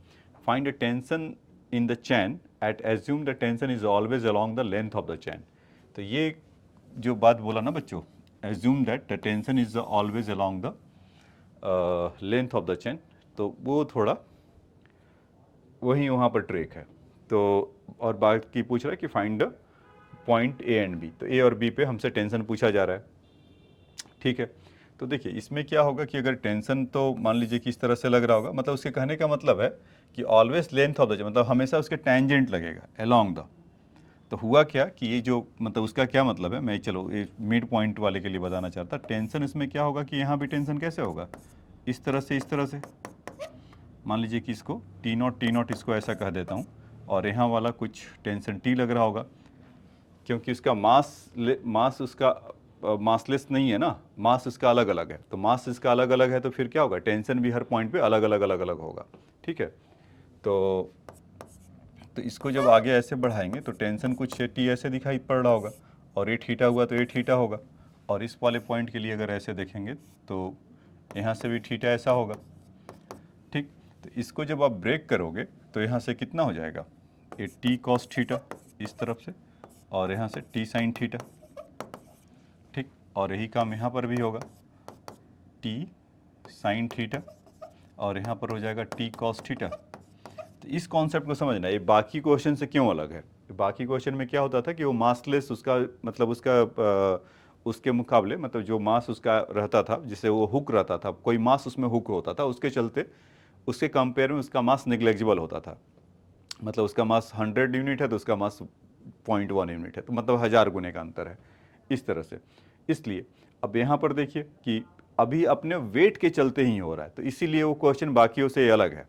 Find the tension in the chain at assume the tension is always along the length of the chain. तो ये जो बात बोला ना बच्चों, assume that the tension is always along the length of the chain, तो वो थोड़ा वही वहाँ पर ट्रेक है। तो और बाकी पूछ रहा है कि find the point A and B, तो ए और बी पे हमसे टेंशन पूछा जा रहा है। ठीक है, तो देखिए इसमें क्या होगा कि अगर टेंशन तो मान लीजिए कि इस तरह से लग रहा होगा, मतलब उसके कहने का मतलब है कि ऑलवेज लेंथ ऑफ द, मतलब हमेशा उसके टेंजेंट लगेगा अलॉन्ग द। तो हुआ क्या कि ये जो मतलब उसका क्या मतलब है, मैं चलो ये मिड पॉइंट वाले के लिए बताना चाहता। टेंशन इसमें क्या होगा कि यहाँ भी टेंशन कैसे होगा, इस तरह से, इस तरह से। मान लीजिए कि इसको टी नॉट इसको ऐसा कह देता हूँ, और यहाँ वाला कुछ टेंशन टी लग रहा होगा क्योंकि उसका मास उसका मासलेस नहीं है ना, मास इसका अलग अलग है। तो मास इसका अलग अलग है तो फिर क्या होगा, टेंशन भी हर पॉइंट पे अलग अलग अलग अलग होगा। ठीक है, तो इसको जब आगे ऐसे बढ़ाएंगे तो टेंशन कुछ टी ऐसे दिखाई पड़ रहा होगा, और ये थीटा हुआ तो ये थीटा होगा। और इस वाले पॉइंट के लिए अगर ऐसे देखेंगे तो यहाँ से भी थीटा ऐसा होगा। ठीक, तो इसको जब आप ब्रेक करोगे तो यहाँ से कितना हो जाएगा, ये टी कॉस थीटा इस तरफ से, और यहाँ से टी साइन थीटा। ठीक, और यही काम यहाँ पर भी होगा, टी साइन थीटा, और यहाँ पर हो जाएगा टी कॉस थीटा। तो इस कॉन्सेप्ट को समझना, ये बाकी क्वेश्चन से क्यों अलग है। बाकी क्वेश्चन में क्या होता था कि वो मासलेस, उसका मतलब उसके मुकाबले, मतलब जो मास उसका रहता था जिसे वो हुक रहता था, कोई मास उसमें हुक होता था, उसके चलते उसके कंपेयर में उसका मास निग्लेजिबल होता था। मतलब उसका मास 100 यूनिट है तो उसका मास 0.1 यूनिट है, तो मतलब 1000 गुने का अंतर है, इस तरह से। इसलिए अब यहाँ पर देखिए कि अभी अपने वेट के चलते ही हो रहा है, तो इसीलिए वो क्वेश्चन बाकियों से अलग है।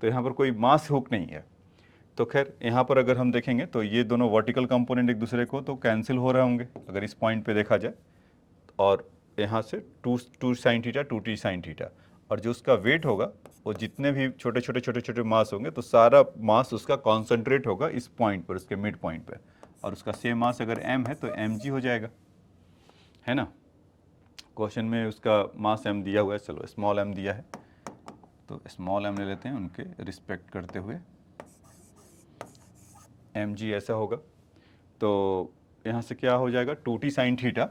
तो यहाँ पर कोई मास हुक नहीं है। तो खैर यहाँ पर अगर हम देखेंगे तो ये दोनों वर्टिकल कंपोनेंट एक दूसरे को तो कैंसिल हो रहे होंगे अगर इस पॉइंट पे देखा जाए, और यहाँ से two sine theta 2t sine theta, और जो उसका वेट होगा वो जितने भी छोटे छोटे छोटे छोटे मास होंगे तो सारा मास उसका कॉन्सेंट्रेट होगा इस पॉइंट पर, उसके मिड पॉइंट पर, और उसका सेम मास अगर m है तो mg हो जाएगा, है ना। क्वेश्चन में उसका मास m दिया हुआ है, चलो स्मॉल m दिया है तो स्मॉल m ले लेते हैं उनके रिस्पेक्ट करते हुए, mg ऐसा होगा। तो यहाँ से क्या हो जाएगा 2t sine theta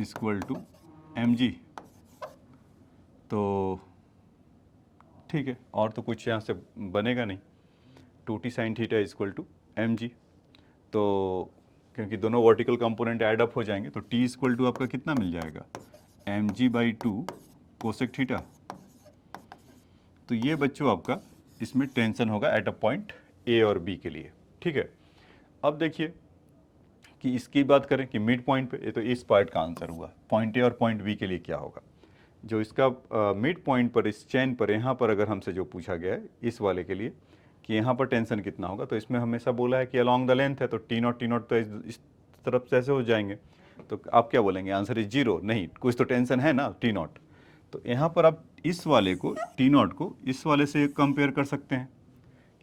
equal to mg। तो ठीक है, और तो कुछ यहाँ से बनेगा नहीं, 2t sine theta equal to mg। तो क्योंकि दोनों वर्टिकल कंपोनेंट ऐड अप हो जाएंगे तो t इक्वल टू आपका कितना मिल जाएगा mg/2 कोसेक थीटा। तो ये बच्चों आपका इसमें टेंशन होगा एट अ पॉइंट ए और बी के लिए, ठीक है। अब देखिए कि इसकी बात करें कि मिड पॉइंट पे, ये तो इस पार्ट का आंसर हुआ, पॉइंट ए और पॉइंट बी के लिए क्या होगा। जो इसका मिड पॉइंट पर इस चेन पर यहाँ पर अगर हमसे जो पूछा गया है इस वाले के लिए कि यहाँ पर टेंशन कितना होगा, तो इसमें हमेशा बोला है कि अलॉन्ग द लेंथ है, तो T0 तो इस तरफ से ऐसे हो जाएंगे। तो आप क्या बोलेंगे, आंसर इज 0, नहीं कुछ तो टेंशन है ना T0। तो यहाँ पर आप इस वाले को T0 को इस वाले से कंपेयर कर सकते हैं,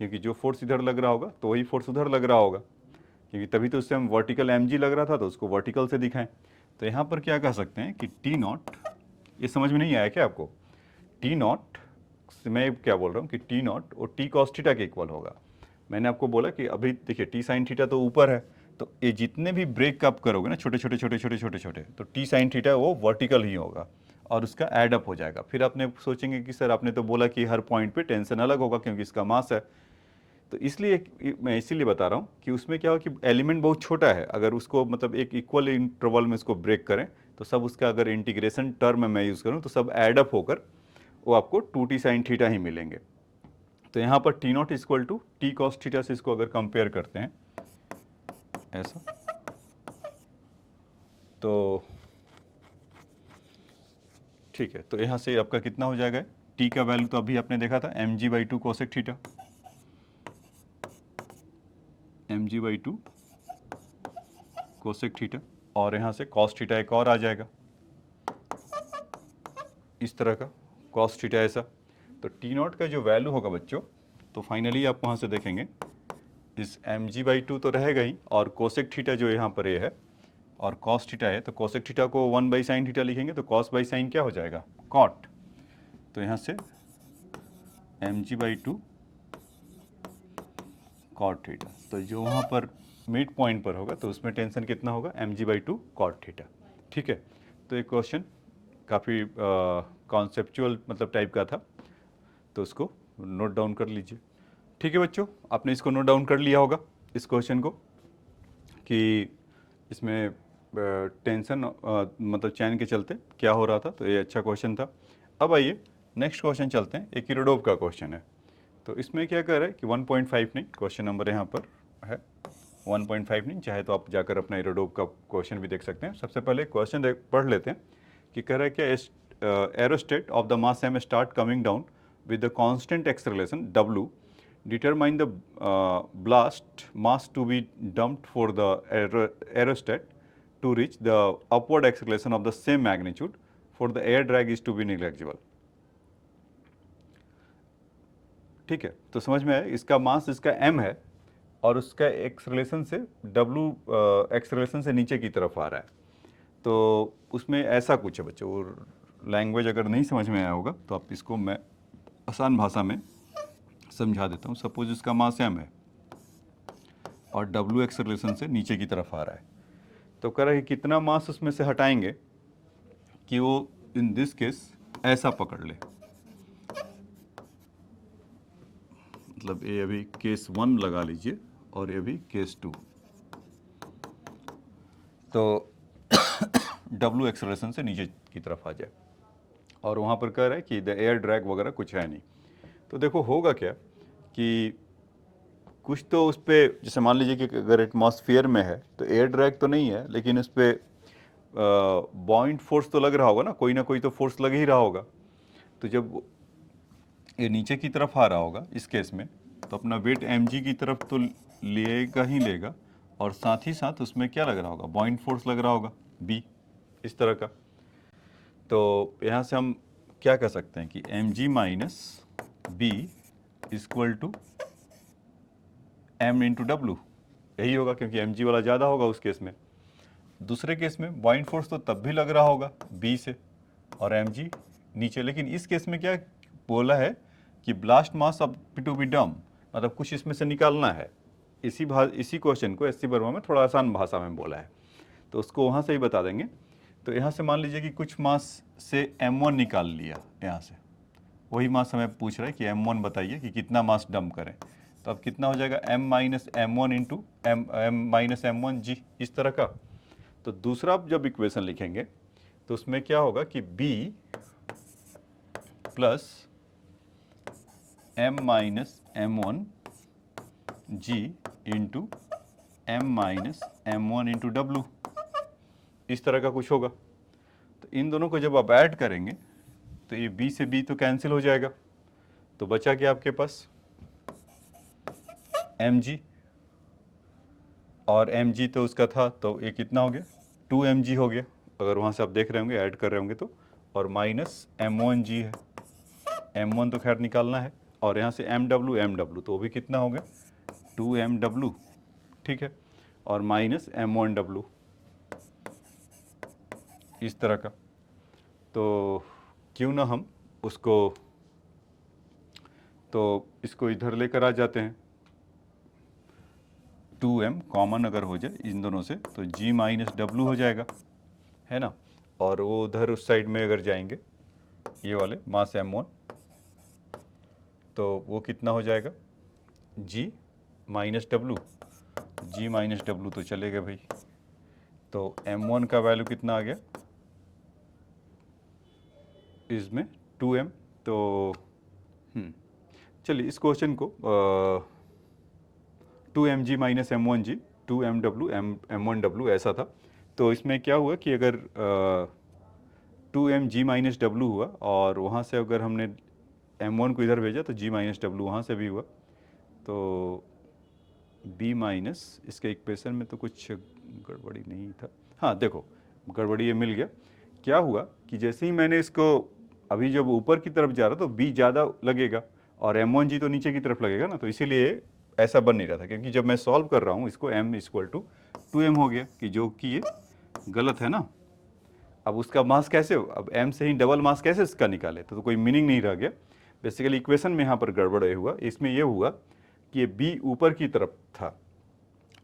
क्योंकि जो फोर्स इधर लग रहा होगा तो वही फोर्स उधर लग रहा होगा, क्योंकि तभी तो उससे हम वर्टिकल mg लग रहा था तो उसको वर्टिकल से दिखाएं। तो यहाँ पर क्या कह सकते हैं कि T0, ये समझ में नहीं आया क्या आपको, T0 मैं क्या बोल रहा हूँ कि T0 और T cos थीटा के इक्वल होगा। मैंने आपको बोला कि अभी देखिए T साइन थीटा तो ऊपर है, तो ये जितने भी ब्रेक आप करोगे ना छोटे छोटे छोटे छोटे छोटे छोटे, तो T साइन थीटा वो वर्टिकल ही होगा और उसका ऐड अप हो जाएगा। फिर आपने सोचेंगे कि सर आपने तो बोला कि हर पॉइंट पे टेंशन अलग होगा क्योंकि इसका मास है, तो इसलिए मैं इसीलिए बता रहा हूँ कि उसमें क्या हो कि एलिमेंट बहुत छोटा है, अगर उसको मतलब एक इक्वल इंटरवल में इसको ब्रेक करें तो सब उसका अगर इंटीग्रेशन टर्म में मैं यूज़ करूँ तो सब एडअप होकर वो आपको 2t साइन थीटा ही मिलेंगे। तो यहाँ पर T0 equal to T cos theta से इसको अगर कंपेयर करते हैं ऐसा, तो ठीक है, तो यहाँ से आपका कितना हो जाएगा, T का वैल्यू तो अभी आपने देखा था mg/2 cosec theta, mg/2 cosec theta, और यहाँ से cos थीटा एक और आ जाएगा इस तरह का cos थीटा ऐसा। तो T0 का जो वैल्यू होगा बच्चों, तो फाइनली आप वहाँ से देखेंगे इस mg/2 तो रहेगा ही, और कोसेक थीटा जो यहाँ पर ये है और cos थीटा है, तो कोसेक थीटा को 1/sin थीटा लिखेंगे तो cos/sin क्या हो जाएगा, cot। तो यहाँ से mg/2 cot थीटा, तो जो वहाँ पर मिड पॉइंट पर होगा तो उसमें टेंशन कितना होगा mg/2 cot थीटा, ठीक है। तो ये क्वेश्चन काफ़ी कॉन्सेप्चुअल मतलब टाइप का था, तो उसको नोट डाउन कर लीजिए, ठीक है बच्चों। आपने इसको नोट डाउन कर लिया होगा इस क्वेश्चन को कि इसमें टेंशन मतलब चैन के चलते क्या हो रहा था, तो ये अच्छा क्वेश्चन था। अब आइए नेक्स्ट क्वेश्चन चलते हैं, एक किरडोव का क्वेश्चन है। तो इसमें क्या कर रहा है कि 1.5 नहीं, क्वेश्चन नंबर यहाँ पर है 1.5 नहीं, चाहे तो आप जाकर अपना इरोडोव का क्वेश्चन भी देख सकते हैं। सबसे पहले क्वेश्चन पढ़ लेते हैं कि कह रहा है क्या aerostat of the mass m start coming down with the constant acceleration w, determine the blast mass to be dumped for the aerostat to reach the upward acceleration of the same magnitude for the air drag is to be negligible। ठीक है, तो समझ में आया, इसका मास इसका m है और उसका एक्सेलरेशन से w एक्सेलरेशन से नीचे की तरफ आ रहा है। तो उसमें ऐसा कुछ है बच्चों, और लैंग्वेज अगर नहीं समझ में आया होगा तो आप इसको मैं आसान भाषा में समझा देता हूँ। सपोज इसका मास m है और w एक्सेलरेशन से नीचे की तरफ आ रहा है, तो कह रहा है कितना मास उसमें से हटाएंगे कि वो इन दिस केस ऐसा पकड़ ले, मतलब ये अभी केस 1 लगा लीजिए और ये भी केस 2, तो w एक्सेलरेशन से नीचे की तरफ आ जाए, और वहाँ पर कह रहा है कि द एयर ड्रैग वगैरह कुछ है नहीं। तो देखो होगा क्या कि कुछ तो उस पर, जैसे मान लीजिए कि अगर एटमॉस्फेयर में है तो एयर ड्रैग तो नहीं है, लेकिन उस पर बॉइंट फोर्स तो लग रहा होगा ना कोई तो फोर्स लग ही रहा होगा। तो जब ये नीचे की तरफ आ रहा होगा इस केस में, तो अपना वेट mg की तरफ तो लेगा ही लेगा, और साथ ही साथ उसमें क्या लग रहा होगा, बॉइंट फोर्स लग रहा होगा b, इस तरह का। तो यहाँ से हम क्या कह सकते हैं कि mg minus b equal to m into W, यही होगा क्योंकि mg वाला ज़्यादा होगा उस केस में। दूसरे केस में बॉइंट फोर्स तो तब भी लग रहा होगा b से, और mg नीचे, लेकिन इस केस में क्या बोला है कि blast mass up to be dumb, मतलब कुछ इसमें से निकालना है। इसी क्वेश्चन को एस सी वर्मा में थोड़ा आसान भाषा में बोला है, तो उसको वहाँ से ही बता देंगे। तो यहाँ से मान लीजिए कि कुछ मास से m1 निकाल लिया, यहाँ से वही मास हमें पूछ रहा है कि m1 बताइए कि कितना मास डंप करें। तो अब कितना हो जाएगा m minus m1 into m minus m1 g, इस तरह का। तो दूसरा जब इक्वेशन लिखेंगे तो उसमें क्या होगा कि b plus m minus m1 g into m minus m1 into W, इस तरह का कुछ होगा। तो इन दोनों को जब आप ऐड करेंगे तो ये b से b तो कैंसिल हो जाएगा, तो बचा क्या आपके पास mg, और mg तो उसका था, तो ये कितना हो गया 2mg हो गया, अगर वहाँ से आप देख रहे होंगे ऐड कर रहे होंगे तो, और माइनस m1g है, m1 तो खैर निकालना है, और यहाँ से mw तो वो भी कितना हो गया 2mw, ठीक है, और माइनस m1w, इस तरह का। तो क्यों ना हम उसको, तो इसको इधर लेकर आ जाते हैं, 2m कॉमन अगर हो जाए इन दोनों से तो g माइनस डब्लू हो जाएगा, है ना। और वो उधर उस साइड में अगर जाएंगे ये वाले मास m1, तो वो कितना हो जाएगा g minus W, g minus W तो चलेगा भाई। तो m1 का वैल्यू कितना आ गया इसमें 2m। तो चलिए इस क्वेश्चन को 2mg minus m1g 2mw m1w ऐसा था। तो इसमें क्या हुआ कि अगर 2mg माइनस डब्लू हुआ, और वहाँ से अगर हमने m1 को इधर भेजा तो g माइनस डब्लू वहाँ से भी हुआ, तो b माइनस, इसके इक्वेशन में तो कुछ गड़बड़ी नहीं था, हाँ देखो गड़बड़ी ये मिल गया। क्या हुआ कि जैसे ही मैंने इसको, अभी जब ऊपर की तरफ जा रहा तो b ज़्यादा लगेगा और m1g तो नीचे की तरफ लगेगा ना, तो इसीलिए ऐसा बन नहीं रहा था, क्योंकि जब मैं सॉल्व कर रहा हूँ इसको m इक्वल टू 2m हो गया, कि जो कि ये गलत है ना। अब उसका मास कैसे, अब m से ही डबल मास कैसे इसका निकाले, तो कोई मीनिंग नहीं रह गया। बेसिकली इक्वेशन में यहाँ पर गड़बड़ हुआ, इसमें यह हुआ कि ये b ऊपर की तरफ था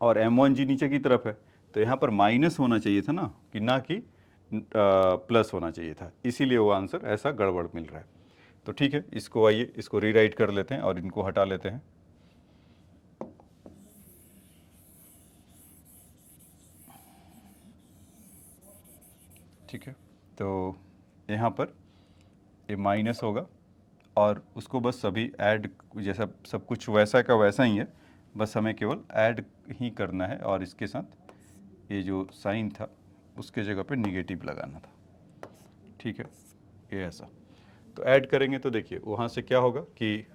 और m1g नीचे की तरफ है, तो यहाँ पर माइनस होना चाहिए था ना, कि ना कि प्लस होना चाहिए था, इसीलिए वो आंसर ऐसा गड़बड़ मिल रहा है। तो ठीक है, इसको आइए इसको रीराइट कर लेते हैं और इनको हटा लेते हैं। ठीक है, तो यहाँ पर ये माइनस होगा और उसको बस सभी ऐड, जैसा सब कुछ वैसा का वैसा ही है, बस हमें केवल ऐड ही करना है, और इसके साथ ये जो साइन था उसके जगह पे निगेटिव लगाना था। ठीक है, ये ऐसा तो ऐड करेंगे तो देखिए वहाँ से क्या होगा कि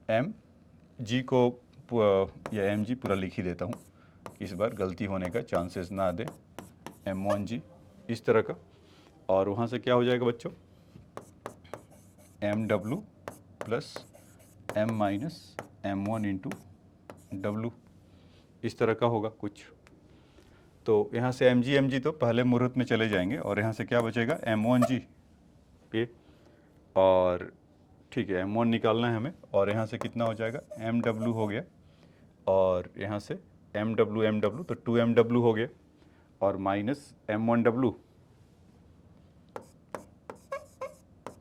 mg को या mg पूरा लिख ही देता हूँ, इस बार गलती होने का चांसेस ना दे, m1g इस तरह का, और वहाँ से क्या हो जाएगा बच्चों mw plus m minus m1 into W, इस तरह का होगा कुछ। तो यहाँ से mg तो पहले मुहूर्त में चले जाएंगे, और यहाँ से क्या बचेगा m1g ये, और ठीक है m1 निकालना है हमें, और यहाँ से कितना हो जाएगा mw हो गया, और यहाँ से mw तो 2mw हो गया, और माइनस m1w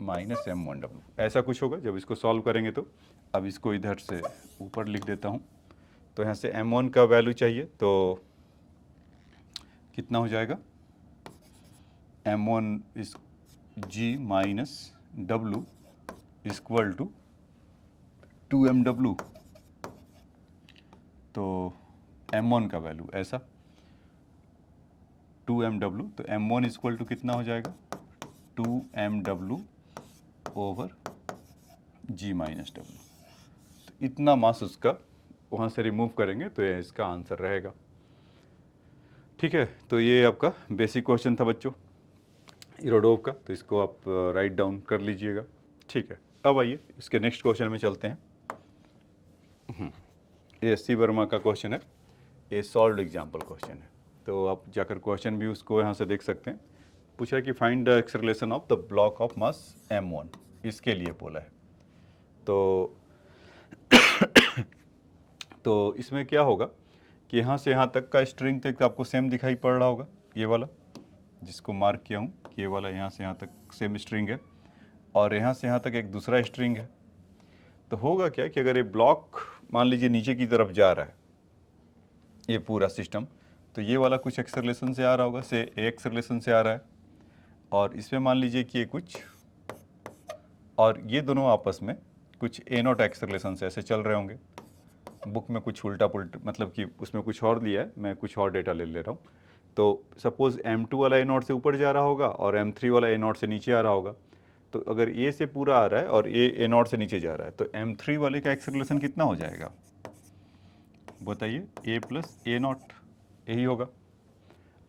माइनस m1w, ऐसा कुछ होगा जब इसको सॉल्व करेंगे। तो अब इसको इधर से ऊपर लिख देता हूँ, तो यहाँ से m1 का वैल्यू चाहिए, तो कितना हो जाएगा m1 इस g minus w equal to 2mw, तो m1 का वैल्यू ऐसा 2mw, तो m1 इक्वल टू कितना हो जाएगा 2mw over g minus W. तो इतना मास उसका वहाँ से रिमूव करेंगे तो ये इसका आंसर रहेगा। ठीक है, तो ये आपका बेसिक क्वेश्चन था बच्चों इरोडोव का, तो इसको आप राइट डाउन कर लीजिएगा। ठीक है, अब आइए इसके नेक्स्ट क्वेश्चन में चलते हैं। ये एस सी वर्मा का क्वेश्चन है, ये सॉल्व एग्जाम्पल क्वेश्चन है, तो आप जाकर क्वेश्चन भी उसको यहाँ से देख सकते हैं। पूछा है कि find the acceleration of the block of mass m1, इसके लिए बोला है। तो इसमें क्या होगा कि यहाँ से यहाँ तक का स्ट्रिंग तक आपको सेम दिखाई पड़ रहा होगा, ये वाला जिसको मार्क किया हूँ, ये वाला यहाँ से यहाँ तक सेम स्ट्रिंग है और यहाँ से यहाँ तक एक दूसरा स्ट्रिंग है। तो होगा क्या कि अगर ये ब्लॉक मान लीजिए नीचे की तरफ जा रहा है ये पूरा सिस्टम, तो ये वाला कुछ एक्सेलरेशन से आ रहा होगा, से ए एक्सेलरेशन से आ रहा है, और इसमें मान लीजिए कि ये कुछ, और ये दोनों आपस में कुछ ए नॉट एक्सेलरेशन से ऐसे चल रहे होंगे। बुक में कुछ उल्टा पुल्टा, मतलब कि उसमें कुछ और दिया है, मैं कुछ और डेटा ले ले रहा हूँ। तो सपोज m2 वाला ए नॉट से ऊपर जा रहा होगा और m3 वाला ए नॉट से नीचे आ रहा होगा। तो अगर ए से पूरा आ रहा है और ए नॉट से नीचे जा रहा है, तो m3 वाले का एक्सेलरेशन कितना हो जाएगा बताइए, a प्लस ए नॉट, यही होगा।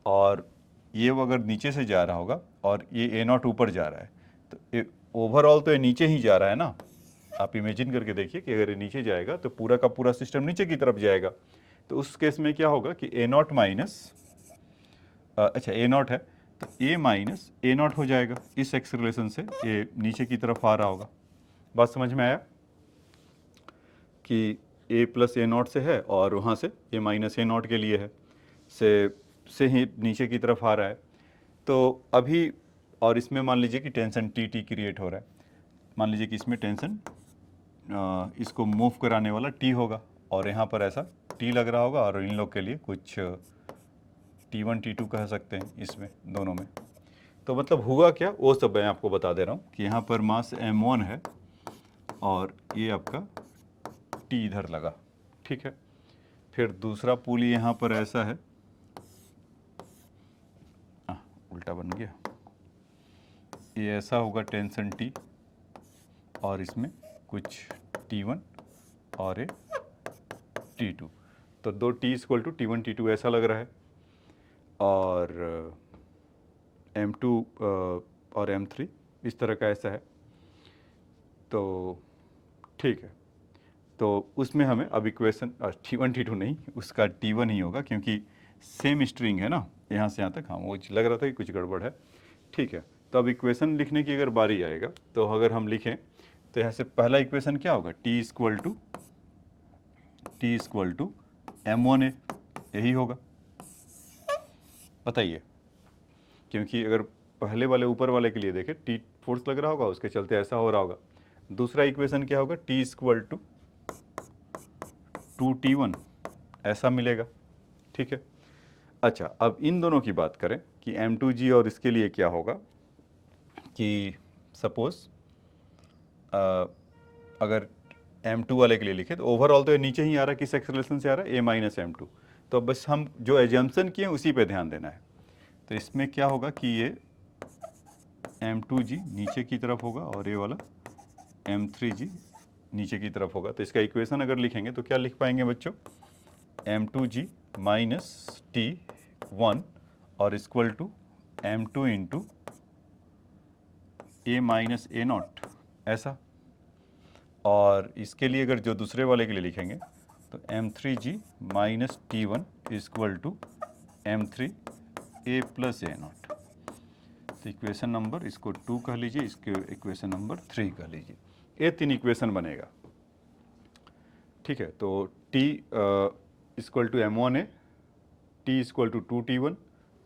और ये अगर नीचे से जा रहा होगा और ये ए नॉट ऊपर जा रहा है, तो ओवरऑल तो ये नीचे ही जा रहा है ना। आप इमेजिन करके देखिए कि अगर ये नीचे जाएगा तो पूरा का पूरा सिस्टम नीचे की तरफ जाएगा। तो उस केस में क्या होगा कि ए नॉट माइनस, अच्छा ए नॉट है तो ए माइनस ए नॉट हो जाएगा, इस एक्सेलरेशन से ये नीचे की तरफ आ रहा होगा। बात समझ में आया कि ए प्लस ए नॉट से है और वहाँ से ए माइनस ए नॉट के लिए है, से ही नीचे की तरफ आ रहा है। तो अभी और इसमें मान लीजिए कि टेंशन टी क्रिएट हो रहा है, मान लीजिए कि इसमें टेंशन इसको मूव कराने वाला टी होगा और यहाँ पर ऐसा टी लग रहा होगा, और इन लोग के लिए कुछ T1 T2 कह सकते हैं इसमें दोनों में। तो मतलब हुआ क्या वो सब मैं आपको बता दे रहा हूँ कि यहाँ पर मास m1 है और ये आपका T इधर लगा, ठीक है। फिर दूसरा पुली यहाँ पर ऐसा है, उल्टा बन गया, ये ऐसा होगा टेंशन T और इसमें कुछ T1 और ये T2, तो दो T equal to T1 T2 ऐसा लग रहा है। और M2 और M3 इस तरह का ऐसा है। तो ठीक है, तो उसमें हमें अब इक्वेशन T1 T2 नहीं, उसका T1 ही होगा क्योंकि सेम स्ट्रिंग है ना यहाँ से यहाँ तक। हाँ, वो लग रहा था कि कुछ गड़बड़ है। ठीक है, तो अब इक्वेशन लिखने की अगर बारी आएगा तो अगर हम लिखें तो यहाँ से पहला इक्वेशन क्या होगा, T इक्वल टू M1A, यही होगा। बताइए, क्योंकि अगर पहले वाले ऊपर वाले के लिए देखें T फोर्स लग रहा होगा, उसके चलते ऐसा हो रहा होगा। दूसरा इक्वेशन क्या होगा, T इक्वल टू 2T1 ऐसा मिलेगा, ठीक है। अच्छा, अब इन दोनों की बात करें कि M2G और इसके लिए क्या होगा कि सपोज अगर M2 वाले के लिए लिखे तो ओवरऑल तो ये नीचे ही आ रहा है, किस एक्सेलरेशन से आ रहा है, A माइनस M2। तो बस हम जो एजम्पशन किए उसी पे ध्यान देना है। तो इसमें क्या होगा कि ये M2G नीचे की तरफ होगा और ये वाला M3G नीचे की तरफ होगा। तो इसका इक्वेशन अगर लिखेंगे तो क्या लिख पाएंगे बच्चों, M2G माइनस T1 और equal to M2 into A minus A naught, ऐसा। और इसके लिए अगर जो दूसरे वाले के लिए लिखेंगे तो M3G minus T1 equal to M3 A plus A naught. तो इक्वेशन नंबर इसको 2 कह लीजिए, इसके इक्वेशन नंबर 3 कह लीजिए। ये 3 इक्वेशन बनेगा, ठीक है। तो T equal to M1A, T equal to 2T1,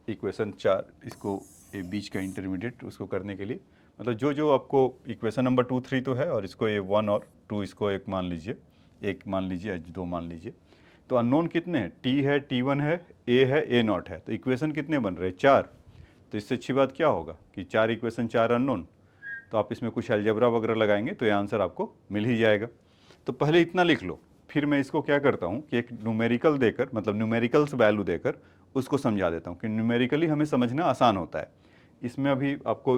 equation 4, इसको ये बीच का इंटरमीडिएट उसको करने के लिए, मतलब जो आपको इक्वेशन नंबर 2 3 तो है, और इसको ये 1 और 2 इसको एक मान लीजिए, 2 मान लीजिए। तो अननोन कितने हैं, T है, T1 है, A है, A नॉट है। तो इक्वेशन कितने बन रहे हैं, 4। तो इससे अच्छी बात क्या होगा कि 4 इक्वेशन 4 अननोन। तो आप इसमें कुछ अलजेब्रा वगैरह लगाएंगे तो ये आंसर आपको मिल ही जाएगा। तो पहले इतना लिख लो, फिर मैं इसको क्या करता हूँ कि एक न्यूमेरिकल देकर, मतलब न्यूमेरिकल्स वैल्यू देकर उसको समझा देता हूँ कि न्यूमेरिकली हमें समझना आसान होता है। इसमें अभी आपको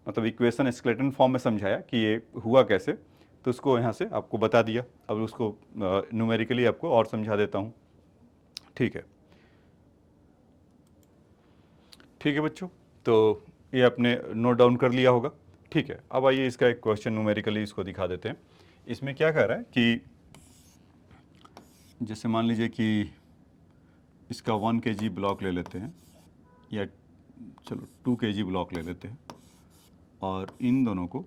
मतलब इक्वेशन स्केलेटन फॉर्म में समझाया कि ये हुआ कैसे, तो उसको यहाँ से आपको बता दिया। अब उसको न्यूमेरिकली आपको और समझा देता हूँ। ठीक है, ठीक है बच्चों, तो ये आपने नोट डाउन कर लिया होगा। ठीक है, अब आइए इसका एक क्वेश्चन न्यूमेरिकली इसको दिखा देते हैं। इसमें क्या कह रहा है कि जैसे मान लीजिए कि इसका 1 kg ब्लॉक ले लेते हैं, या चलो 2 kg ब्लॉक ले लेते हैं, और इन दोनों को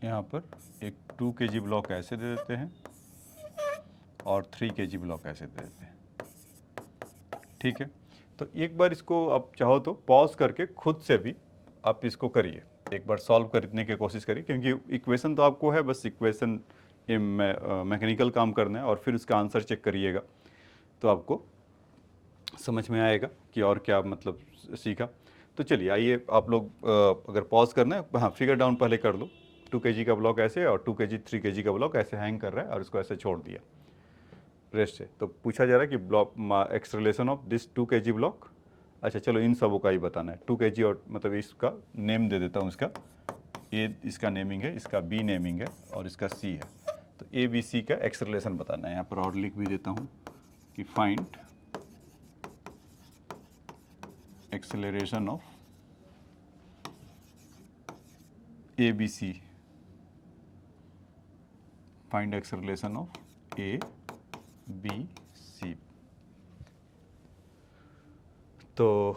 यहाँ पर एक 2 kg ब्लॉक ऐसे दे देते हैं और 3 kg ब्लॉक ऐसे दे देते हैं। ठीक है, तो एक बार इसको आप चाहो तो पॉज करके खुद से भी आप इसको करिए, एक बार सॉल्व करने की कोशिश करिए, क्योंकि इक्वेशन तो आपको है, बस इक्वेशन ये मैकेनिकल काम करना है और फिर उसका आंसर चेक करिएगा तो आपको समझ में आएगा कि और क्या मतलब सीखा। तो चलिए आइए आप लोग अगर पॉज करना है, हाँ फिगर डाउन पहले कर लो। 2 kg का ब्लॉक ऐसे और 2 kg 3 kg का ब्लॉक ऐसे हैंग कर रहा है और इसको ऐसे छोड़ दिया रेस्ट से। तो पूछा जा रहा है कि block acceleration of this 2 kg block. अच्छा चलो इन सबों का ही बताना है 2 kg, और मतलब इसका नेम दे देता हूँ। इसका ए इसका नेमिंग है, इसका बी नेमिंग है और इसका सी है। तो ए बी सी का एक्सेलरेशन बताना है। यहाँ पर और लिख भी देता हूँ कि find acceleration of A B C, find acceleration of A B C. तो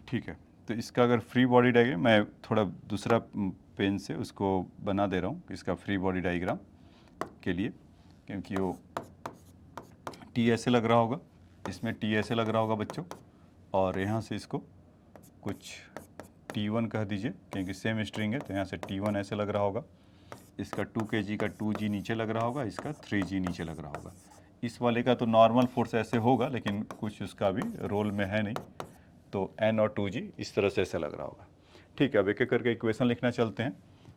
ठीक है, तो इसका अगर फ्री बॉडी डायग्राम मैं थोड़ा दूसरा पेन से उसको बना दे रहा हूँ इसका फ्री बॉडी डायग्राम के लिए, क्योंकि वो टी ऐसे लग रहा होगा, इसमें टी ऐसे लग रहा होगा बच्चों, और यहाँ से इसको कुछ T1 कह दीजिए क्योंकि सेम स्ट्रिंग है, तो यहाँ से T1 ऐसे लग रहा होगा। इसका 2 kg का 2G नीचे लग रहा होगा, इसका 3G नीचे लग रहा होगा। इस वाले का तो नॉर्मल फोर्स ऐसे होगा, लेकिन कुछ उसका भी रोल में है नहीं, तो N और 2G इस तरह से ऐसे लग रहा होगा। ठीक है, अब एक एक करके इक्वेशन लिखना चलते हैं।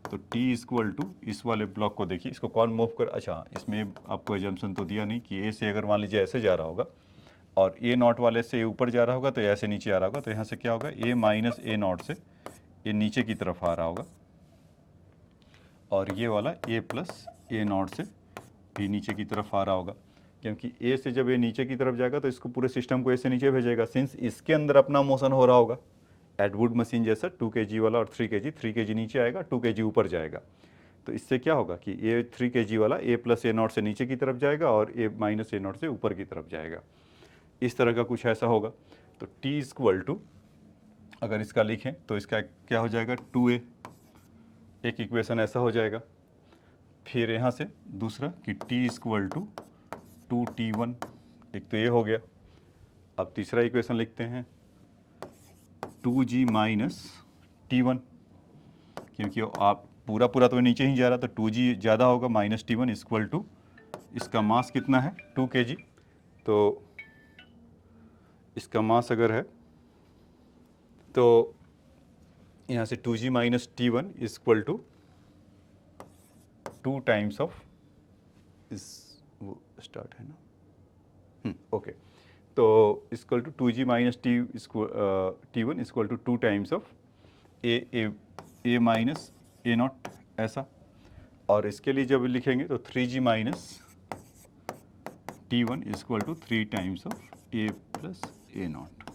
तो T इक्वल टू इस वाले ब्लॉक को देखिए, इसको कौन मूव कर, अच्छा इसमें आपको एजम्पशन तो दिया नहीं कि ए से अगर मान लीजिए ऐसे जा रहा होगा और ए नॉट वाले से ऊपर जा रहा होगा तो ऐसे नीचे आ रहा होगा, तो यहाँ से क्या होगा, ए माइनस ए नॉट से ये नीचे की तरफ आ रहा होगा, और ये वाला ए प्लस ए नॉट से भी नीचे की तरफ आ रहा होगा। क्योंकि ए से जब ये नीचे की तरफ जाएगा तो इसको पूरे सिस्टम को ए से नीचे भेजेगा, सिंस इसके अंदर अपना मोशन हो रहा होगा एडवुड मशीन जैसा। 2 kg वाला और 3 kg नीचे आएगा, 2 kg ऊपर जाएगा। तो इससे क्या होगा कि ए 3 kg वाला ए प्लस ए नॉट से नीचे की तरफ जाएगा और ए माइनस ए नॉट से ऊपर की तरफ जाएगा। इस तरह का कुछ ऐसा होगा। तो टी इक्वल टू अगर इसका लिखें तो इसका क्या हो जाएगा, 2a, एक इक्वेशन ऐसा हो जाएगा। फिर यहाँ से दूसरा कि टी इक्वल टू 2T1, एक तो ये हो गया। अब तीसरा इक्वेशन लिखते हैं 2G माइनस T1, क्योंकि आप पूरा पूरा तो नीचे ही जा रहा, तो 2G ज़्यादा होगा, माइनस T1 इक्वल टू इसका मास कितना है 2 kg, तो इसका मास अगर है तो यहाँ से 2G minus T1 equal to 2 times of इस, वो स्टार्ट है ना, ओके, तो equal to 2G minus T1 equal to 2 times of a minus a naught, ऐसा। और इसके लिए जब लिखेंगे तो 3G minus T1 equal to 3 times of a plus a naught.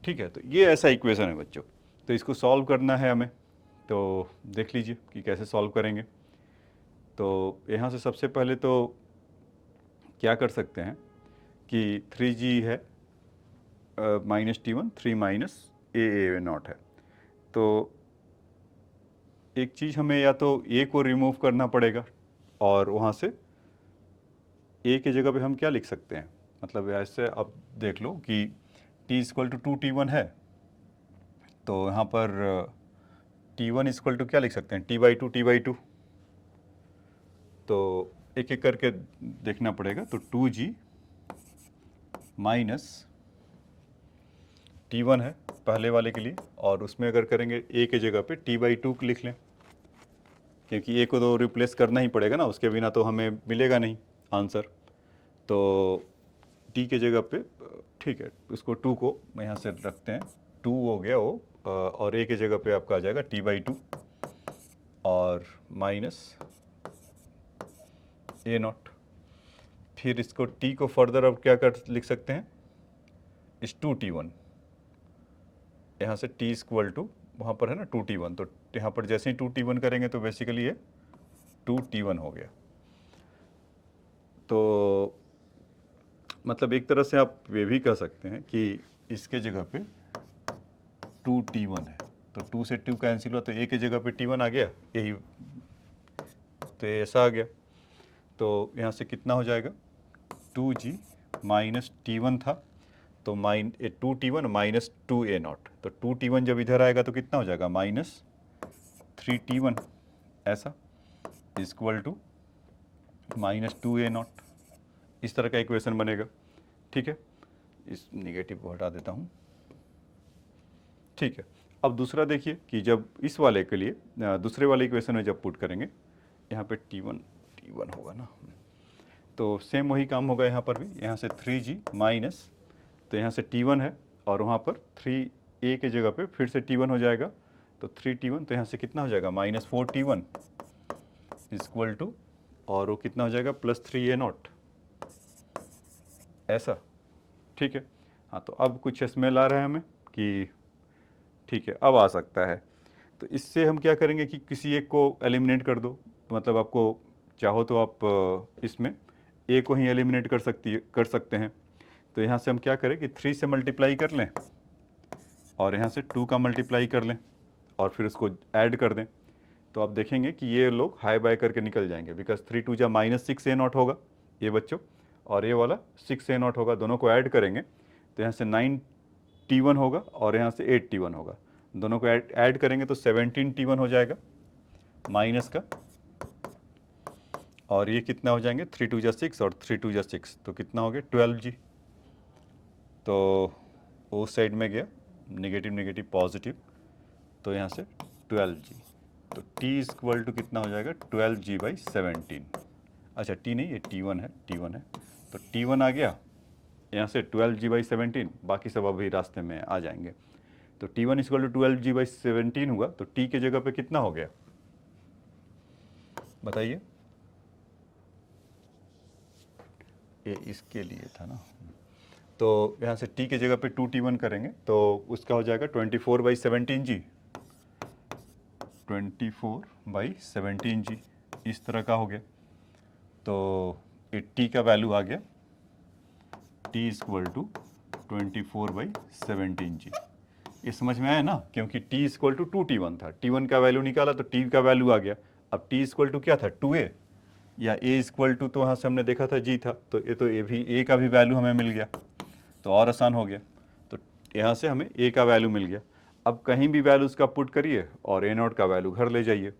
ठीक है, तो ये ऐसा इक्वेशन है बच्चों। तो इसको सॉल्व करना है हमें, तो देख लीजिए कि कैसे सॉल्व करेंगे। तो यहाँ से सबसे पहले तो क्या कर सकते हैं कि 3G है minus T1, 3 minus a not है, तो एक चीज़ हमें या तो ए को रिमूव करना पड़ेगा, और वहाँ से ए की जगह पे हम क्या लिख सकते हैं, मतलब ऐसे आप देख लो कि T इक्वल टू 2T1 है, तो यहाँ पर T1 इक्वल टू क्या लिख सकते हैं, T/2, तो एक एक करके देखना पड़ेगा। तो 2G माइनस T1 है पहले वाले के लिए, और उसमें अगर करेंगे ए के जगह पे T/2 लिख लें, क्योंकि ए को तो रिप्लेस करना ही पड़ेगा ना, उसके बिना तो हमें मिलेगा नहीं आंसर। तो टी के जगह पे ठीक है, इसको 2 को यहाँ से रखते हैं, 2 हो गया वो, और ए के जगह पे आपका आ जाएगा t/2 और माइनस ए नॉट। फिर इसको t को फर्दर अब क्या कर लिख सकते हैं, इस 2t1, यहाँ से t इक्वल टू वहाँ पर है ना 2t1, तो यहाँ पर जैसे ही 2t1 करेंगे तो बेसिकली ये 2t1 हो गया। तो मतलब एक तरह से आप ये भी कह सकते हैं कि इसके जगह पे 2t1 है, तो 2 से 2 कैंसिल हुआ तो a के जगह पे t1 आ गया, यही तो ऐसा आ गया। तो यहाँ से कितना हो जाएगा, 2g माइनस t1 था, तो 2t1 माइनस 2a0, तो 2t1 जब इधर आएगा तो कितना हो जाएगा, माइनस 3t1, ऐसा इक्वल टू माइनस 2a0। इस तरह का इक्वेशन बनेगा। ठीक है, इस निगेटिव को हटा देता हूँ। ठीक है, अब दूसरा देखिए कि जब इस वाले के लिए दूसरे वाले इक्वेशन में जब पुट करेंगे, यहाँ पे t1 होगा ना, तो सेम वही काम होगा यहाँ पर भी। यहाँ से 3g माइनस, तो यहाँ से t1 है और वहाँ पर 3a के जगह पे फिर से t1 हो जाएगा, तो 3t1, तो यहाँ से कितना हो जाएगा, माइनस 4t1 इक्वल टू, और वो कितना हो जाएगा, प्लस 3a0, ऐसा। ठीक है, हाँ, तो अब कुछ स्मेल आ रहा है हमें कि ठीक है अब आ सकता है। तो इससे हम क्या करेंगे कि किसी एक को एलिमिनेट कर दो, मतलब आपको चाहो तो आप इसमें ए को ही एलिमिनेट कर सकते हैं। तो यहाँ से हम क्या करें कि 3 से मल्टीप्लाई कर लें और यहाँ से 2 का मल्टीप्लाई कर लें और फिर उसको ऐड कर दें, तो आप देखेंगे कि ये लोग हाई बाय करके निकल जाएंगे, बिकॉज 3 2 जा माइनस 6a0 होगा ये बच्चों, और ये वाला 6a0 होगा, दोनों को ऐड करेंगे तो यहाँ से 9t1 होगा और यहाँ से 8t1 होगा, दोनों को ऐड करेंगे तो 17t1 हो जाएगा माइनस का, और ये कितना हो जाएंगे, 3 2 जा 6 और 3 2 जा 6, तो कितना हो गया 12g। तो उस साइड में गया नेगेटिव नेगेटिव पॉजिटिव, तो यहाँ से 12g, तो t इक्वल टू कितना हो जाएगा 12g/17। अच्छा t नहीं, ये t1 है, तो t1 आ गया, यहाँ से 12g/17, बाकी सब अभी रास्ते में आ जाएंगे। तो t1 इक्वल टू 12g/17 हुआ, तो t के जगह पे कितना हो गया बताइए, ये इसके लिए था ना, तो यहाँ से t के जगह पे 2t1 करेंगे तो उसका हो जाएगा 24/17g, 24/17g, इस तरह का हो गया। तो ये t का वैल्यू आ गया, t इक्वल टू 24/17g। ये समझ में आया ना, क्योंकि t इक्वल टू 2t1 था, t1 का वैल्यू निकाला तो t का वैल्यू आ गया। अब t इक्वल टू क्या था, 2a, या a इक्वल टू तो वहाँ से हमने देखा था g था, तो ये तो a का भी वैल्यू हमें मिल गया, तो और आसान हो गया। तो यहाँ से हमें a का वैल्यू मिल गया। अब कहीं भी वैल्यू उसका पुट करिए और a0 का वैल्यू घर ले जाइए,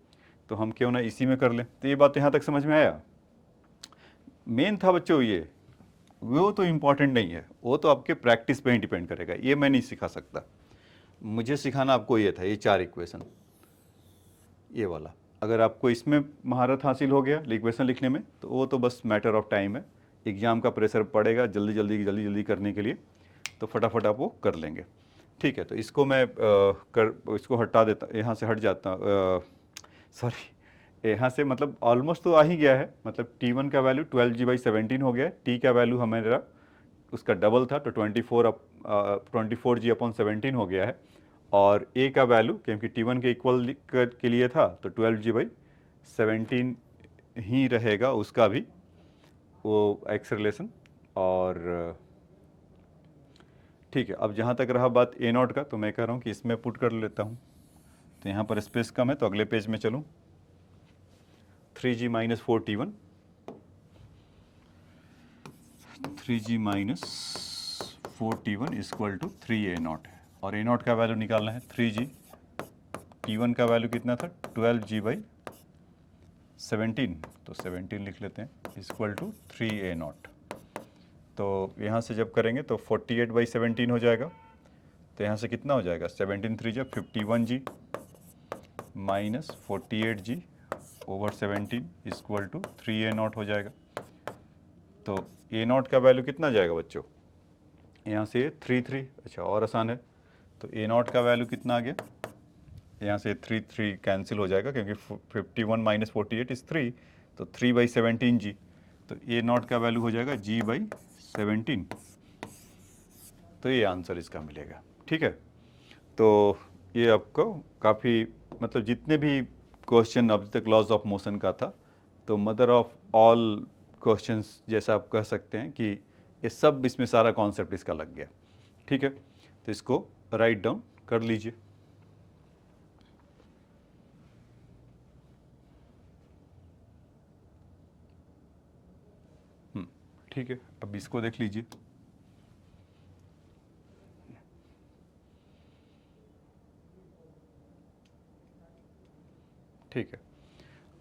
तो हम क्यों ना इसी में कर लें। तो ये बात यहाँ तक समझ में आया। मेन था बच्चों ये, वो तो इम्पॉर्टेंट नहीं है, वो तो आपके प्रैक्टिस पे ही डिपेंड करेगा, ये मैं नहीं सिखा सकता। मुझे सिखाना आपको ये था, ये 4 इक्वेशन, ये वाला। अगर आपको इसमें महारत हासिल हो गया इक्वेशन लिखने में, तो वो तो बस मैटर ऑफ टाइम है, एग्ज़ाम का प्रेशर पड़ेगा जल्दी जल्दी करने के लिए, तो फटाफट आप वो कर लेंगे। ठीक है, तो इसको मैं इसको हटा देता, यहाँ से हट जाता, सॉरी, यहाँ से मतलब ऑलमोस्ट तो आ ही गया है, मतलब t1 का वैल्यू 12g/17 हो गया है, t का वैल्यू हमारा उसका डबल था, तो 24g/17 हो गया है, और a का वैल्यू क्योंकि t1 के इक्वल के लिए था तो 12g/17 ही रहेगा उसका भी वो एक्सेलरेशन। और ठीक है, अब जहाँ तक रहा बात a0 का, तो मैं कह रहा हूँ कि इसमें पुट कर लेता हूँ, तो यहाँ पर स्पेस कम है तो अगले पेज में चलूँ। 3g minus 4t1, 3g minus 4t1 equal to 3a0 है, और a0 का वैल्यू निकालना है 3g, t1 का वैल्यू कितना था 12g/17, तो 17 लिख लेते हैं, इक्वल टू 3a0। तो यहाँ से जब करेंगे तो 48/17 हो जाएगा, तो यहाँ से कितना हो जाएगा 17 3 जब 51g minus 48g over 17 equal to 3a0 हो जाएगा। तो a0 का वैल्यू कितना जाएगा बच्चों, यहाँ से 3 अच्छा और आसान है, तो a0 का वैल्यू कितना आ गया, यहाँ से 3 कैंसिल हो जाएगा क्योंकि 51 माइनस 48 इज 3, तो 3/17 जी, तो a0 का वैल्यू हो जाएगा g/17। तो ये आंसर इसका मिलेगा। ठीक है, तो ये आपको काफ़ी मतलब जितने भी क्वेश्चन अब तक लॉज ऑफ मोशन का था, तो मदर ऑफ ऑल क्वेश्चंस जैसा आप कह सकते हैं कि ये सब इसमें सारा कॉन्सेप्ट इसका लग गया। ठीक है, तो इसको राइट डाउन कर लीजिए। ठीक है, अब इसको देख लीजिए। ठीक है,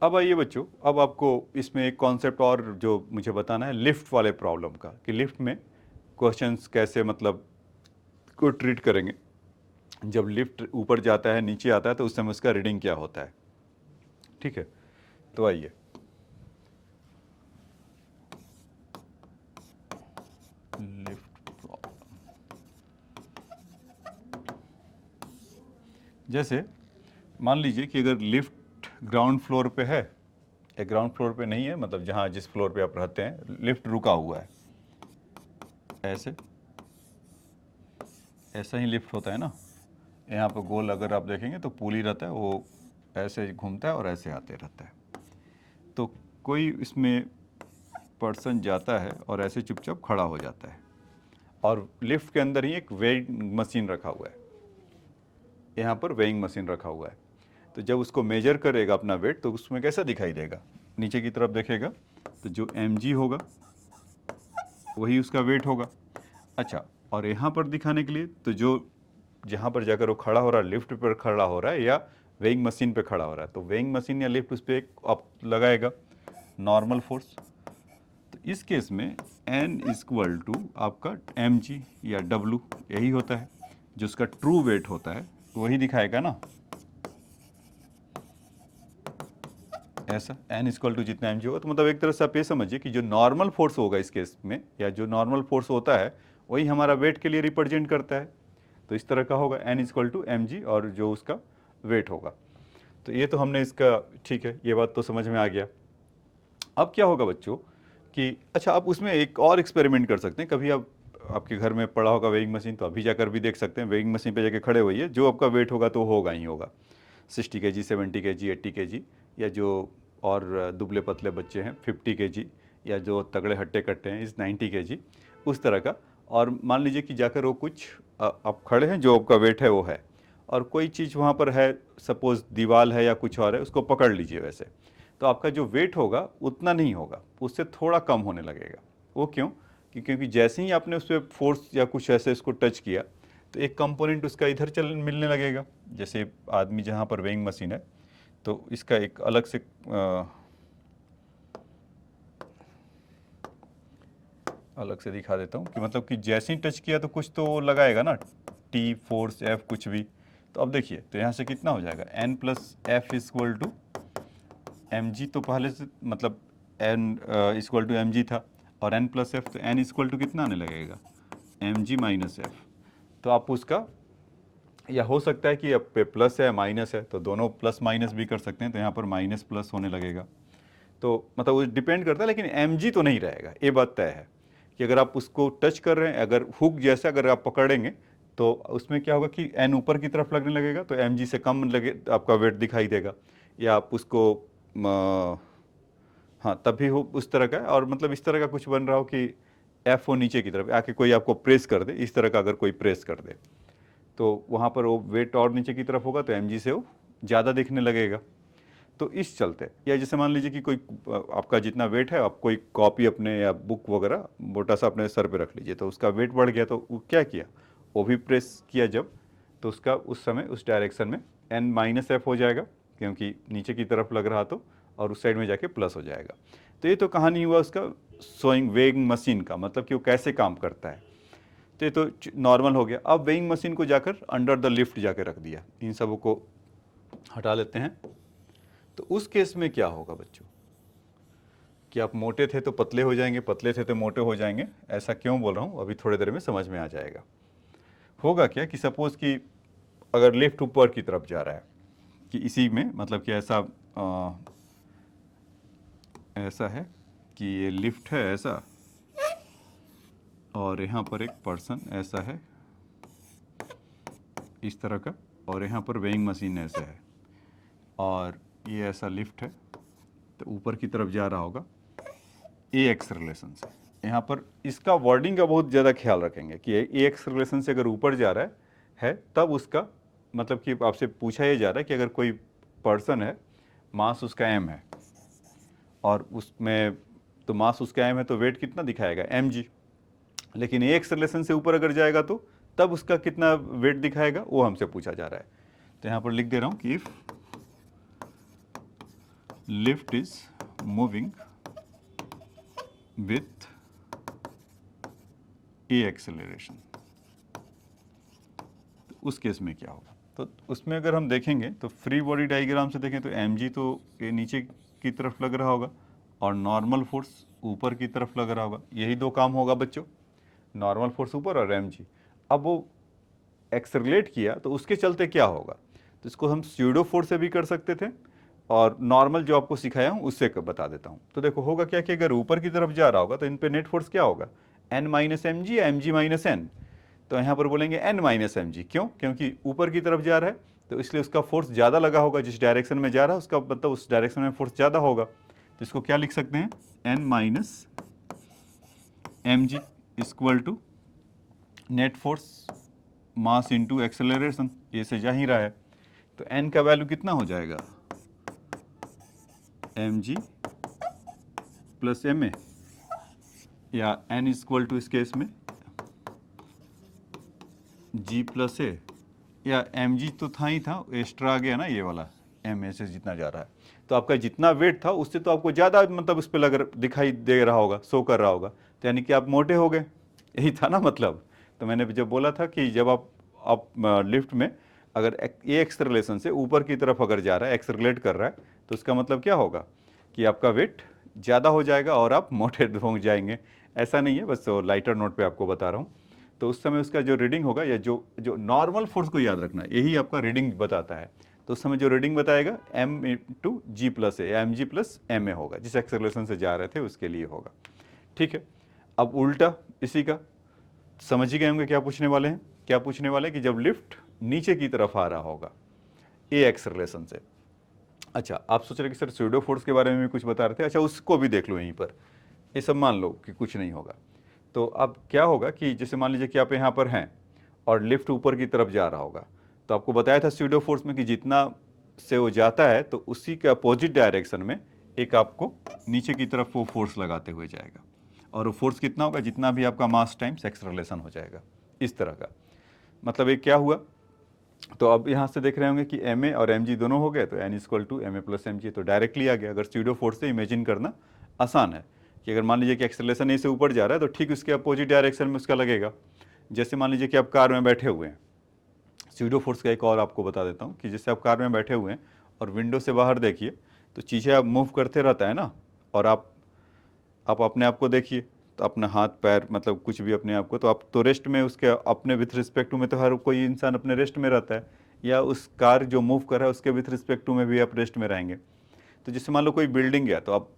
अब आइए बच्चों, अब आपको इसमें एक कॉन्सेप्ट और जो मुझे बताना है लिफ्ट वाले प्रॉब्लम का, कि लिफ्ट में क्वेश्चंस कैसे मतलब को ट्रीट करेंगे। जब लिफ्ट ऊपर जाता है नीचे आता है तो उस समय उसका रीडिंग क्या होता है। ठीक है, तो आइए लिफ्ट प्रॉब्लम। जैसे मान लीजिए कि अगर लिफ्ट ग्राउंड फ्लोर पे है, या ग्राउंड फ्लोर पे नहीं है, मतलब जहाँ जिस फ्लोर पे आप रहते हैं लिफ्ट रुका हुआ है, ऐसे ऐसा ही लिफ्ट होता है ना, यहाँ पर गोल अगर आप देखेंगे तो पुली रहता है, वो ऐसे घूमता है और ऐसे आते रहता है। तो कोई इसमें पर्सन जाता है और ऐसे चुपचाप खड़ा हो जाता है, और लिफ्ट के अंदर ही एक वेइंग मशीन रखा हुआ है, यहाँ पर वेइंग मशीन रखा हुआ है। तो जब उसको मेजर करेगा अपना वेट, तो उसमें कैसा दिखाई देगा, नीचे की तरफ देखेगा तो जो mg होगा वही उसका वेट होगा। अच्छा, और यहाँ पर दिखाने के लिए तो जो जहाँ पर जाकर वो खड़ा हो रहा है, लिफ्ट पर खड़ा हो रहा है या वेइंग मशीन पे खड़ा हो रहा है, तो वेइंग मशीन या लिफ्ट उस पर एक आप लगाएगा नॉर्मल फोर्स। तो इस केस में n इक्वल टू आपका mg या w यही होता है, जो उसका ट्रू वेट होता है वही दिखाएगा ना, ऐसा n इक्वल टू जितना mg होगा। तो मतलब एक तरह से आप ये समझिए कि जो नॉर्मल फोर्स होगा इस केस में, या जो नॉर्मल फोर्स होता है वही हमारा वेट के लिए रिप्रेजेंट करता है। तो इस तरह का होगा n इक्वल टू mg और जो उसका वेट होगा। तो ये तो हमने इसका, ठीक है, ये बात तो समझ में आ गया। अब क्या होगा बच्चों कि अच्छा, आप उसमें एक और एक्सपेरिमेंट कर सकते हैं। कभी आप आपके घर में पड़ा होगा वेइंग मशीन, तो अभी जाकर भी देख सकते हैं, वेइंग मशीन पे जाके खड़े होइए, जो आपका वेट होगा तो होगा ही होगा, 60 kg, 70 kg, 80 kg, या जो और दुबले पतले बच्चे हैं 50 kg, या जो तगड़े हट्टे कट्टे हैं इस 90 kg, उस तरह का। और मान लीजिए कि जाकर वो कुछ आप खड़े हैं, जो आपका वेट है वो है, और कोई चीज़ वहाँ पर है, सपोज दीवार है या कुछ और है, उसको पकड़ लीजिए वैसे, तो आपका जो वेट होगा उतना नहीं होगा, उससे थोड़ा कम होने लगेगा। वो क्यों? क्योंकि जैसे ही आपने उस पर फोर्स या कुछ ऐसे इसको टच किया, तो एक कंपोनेंट उसका इधर चल मिलने लगेगा। जैसे आदमी जहाँ पर वेइंग मशीन है, तो इसका एक अलग से दिखा देता हूँ कि मतलब कि जैसे ही टच किया तो कुछ तो लगाएगा ना, टी फोर्स एफ कुछ भी। तो अब देखिए, तो यहाँ से कितना हो जाएगा, n plus F equal to mg, तो पहले से मतलब n इक्वल टू mg था, और n प्लस एफ, तो n इक्वल टू कितना आने लगेगा, mg माइनस एफ। तो आप उसका, या हो सकता है कि अब पे प्लस है माइनस है, तो दोनों प्लस माइनस भी कर सकते हैं, तो यहाँ पर माइनस प्लस होने लगेगा। तो मतलब वो डिपेंड करता है, लेकिन mg तो नहीं रहेगा, ये बात तय है कि अगर आप उसको टच कर रहे हैं, अगर हुक जैसा अगर आप पकड़ेंगे, तो उसमें क्या होगा कि n ऊपर की तरफ लगने लगेगा, तो mg से कम लगे आपका वेट दिखाई देगा। या आप उसको हाँ, तभी हो उस तरह का, और मतलब इस तरह का कुछ बन रहा हो कि एफ हो नीचे की तरफ आके कोई आपको प्रेस कर दे, इस तरह का अगर कोई प्रेस कर दे, तो वहाँ पर वो वेट और नीचे की तरफ होगा, तो mg से वो ज़्यादा दिखने लगेगा। तो इस चलते, या जैसे मान लीजिए कि कोई आपका जितना वेट है, आप कोई कॉपी अपने या बुक वगैरह मोटा सा अपने सर पे रख लीजिए, तो उसका वेट बढ़ गया, तो वो क्या किया, वो भी प्रेस किया जब, तो उसका उस समय उस डायरेक्शन में n माइनस एफ हो जाएगा, क्योंकि नीचे की तरफ लग रहा, तो और उस साइड में जाके प्लस हो जाएगा। तो ये तो कहानी हुआ उसका सोइंग वेइंग मशीन का, मतलब कि वो कैसे काम करता है। तो ये तो नॉर्मल हो गया। अब वेइंग मशीन को जाकर अंडर द लिफ्ट जाके रख दिया, इन सबों को हटा लेते हैं। तो उस केस में क्या होगा बच्चों कि आप मोटे थे तो पतले हो जाएंगे, पतले थे तो मोटे हो जाएंगे। ऐसा क्यों बोल रहा हूँ अभी थोड़ी देर में समझ में आ जाएगा। होगा क्या कि सपोज़ कि अगर लिफ्ट ऊपर की तरफ जा रहा है कि इसी में मतलब कि ऐसा है कि ये लिफ्ट है ऐसा, और यहाँ पर एक पर्सन ऐसा है इस तरह का, और यहाँ पर वेइंग मशीन ऐसा है, और ये ऐसा लिफ्ट है तो ऊपर की तरफ जा रहा होगा ए एक्स रिलेशन से। यहाँ पर इसका वर्डिंग का बहुत ज़्यादा ख्याल रखेंगे कि ए एक्स रिलेशन से अगर ऊपर जा रहा है तब उसका मतलब कि आपसे पूछा ये जा रहा है कि अगर कोई पर्सन है, मास उसका एम है, और उसमें तो मास उसका एम है तो वेट कितना दिखाएगा एम जी, लेकिन ए एक्स रिलेशन से ऊपर अगर जाएगा तो तब उसका कितना वेट दिखाएगा वो हमसे पूछा जा रहा है। तो यहाँ पर लिख दे रहा हूँ कि if lift is moving with A acceleration, तो उस केस में क्या होगा। तो उसमें अगर हम देखेंगे तो फ्री बॉडी डायग्राम से देखें तो एम जी तो ये नीचे की तरफ लग रहा होगा और नॉर्मल फोर्स ऊपर की तरफ लग रहा होगा। यही दो काम होगा बच्चों, नॉर्मल फोर्स ऊपर और एम जी। अब वो एक्सेलरेट किया तो उसके चलते क्या होगा, तो इसको हम स्यूडो फोर्स से भी कर सकते थे और नॉर्मल जो आपको सिखाया हूँ उससे बता देता हूँ। तो देखो होगा क्या कि अगर ऊपर की तरफ जा रहा होगा तो इन पे नेट फोर्स क्या होगा, एन माइनस एम जी या एम जी माइनस एन। तो यहाँ पर बोलेंगे एन माइनस एम जी, क्यों, क्योंकि ऊपर की तरफ जा रहा है तो इसलिए उसका फोर्स ज़्यादा लगा होगा, जिस डायरेक्शन में जा रहा है उसका मतलब उस डायरेक्शन में फोर्स ज़्यादा होगा। तो इसको क्या लिख सकते हैं, N minus M G equal to net force mass into acceleration, ये से जा ही रहा है। तो एन का वैल्यू कितना हो जाएगा, M G plus M A, या एन इक्वल टू इस केस में जी प्लस ए, या एम जी तो था ही था, एक्स्ट्रा आ गया ना ये वाला एम ए से जितना जा रहा है, तो आपका जितना वेट था उससे तो आपको ज़्यादा मतलब उस पर लग दिखाई दे रहा होगा, शो कर रहा होगा, तो यानी कि आप मोटे हो गए, यही था ना मतलब। तो मैंने जब बोला था कि जब आप लिफ्ट में अगर ए एक्सेलरेशन से ऊपर की तरफ अगर जा रहा है, एक्सेलरेट कर रहा है, तो उसका मतलब क्या होगा कि आपका वेट ज़्यादा हो जाएगा और आप मोटे हो जाएंगे। ऐसा नहीं है, बस लाइटर नोट पे आपको बता रहा हूँ। तो उस समय उसका जो रीडिंग होगा, या जो नॉर्मल फोर्स को याद रखना है, यही आपका रीडिंग बताता है। तो उस समय जो रीडिंग बताएगा M into G plus A, M G plus M A होगा, जिस एक्सेलरेशन से जा रहे थे उसके लिए होगा। ठीक है, अब उल्टा इसी का समझ ही गए होंगे क्या पूछने वाले हैं। क्या पूछने वाले हैं कि जब लिफ्ट नीचे की तरफ आ रहा होगा ए एक्सेलरेशन से। अच्छा, आप सोच रहे कि सर स्यूडो फोर्स के बारे में भी कुछ बता रहे थे, अच्छा उसको भी देख लो यहीं पर। ये सब मान लो कि कुछ नहीं होगा। तो अब क्या होगा कि जैसे मान लीजिए कि आप यहाँ पर हैं और लिफ्ट ऊपर की तरफ जा रहा होगा, तो आपको बताया था स्यूडो फोर्स में कि जितना से वो जाता है तो उसी के अपोजिट डायरेक्शन में एक आपको नीचे की तरफ वो फोर्स लगाते हुए जाएगा, और वो फोर्स कितना होगा, जितना भी आपका मास टाइम्स एक्सेलरेशन हो जाएगा, इस तरह का। मतलब एक क्या हुआ, तो अब यहाँ से देख रहे होंगे कि एम ए और एम जी दोनों हो गए, तो N equal to M A plus M G, तो डायरेक्टली आ गया। अगर स्यूडो फोर्स से इमेजिन करना आसान है कि अगर मान लीजिए कि एक्सेलरेशन ए से ऊपर जा रहा है तो ठीक उसके अपोजिट डायरेक्शन में उसका लगेगा। जैसे मान लीजिए कि आप कार में बैठे हुए हैं, स्यूडो फोर्स का एक और आपको बता देता हूँ कि जैसे आप कार में बैठे हुए हैं और विंडो से बाहर देखिए तो चीज़ें आप मूव करते रहता है ना, और आप अपने आप को देखिए तो अपना हाथ पैर मतलब कुछ भी अपने आप को, तो आप तो रेस्ट में उसके अपने विथ रिस्पेक्ट टू में, तो हर कोई इंसान अपने रेस्ट में रहता है, या उस कार जो मूव कर रहा है उसके विथ रिस्पेक्ट टू में भी आप रेस्ट में रहेंगे। तो जैसे मान लो कोई बिल्डिंग है तो आप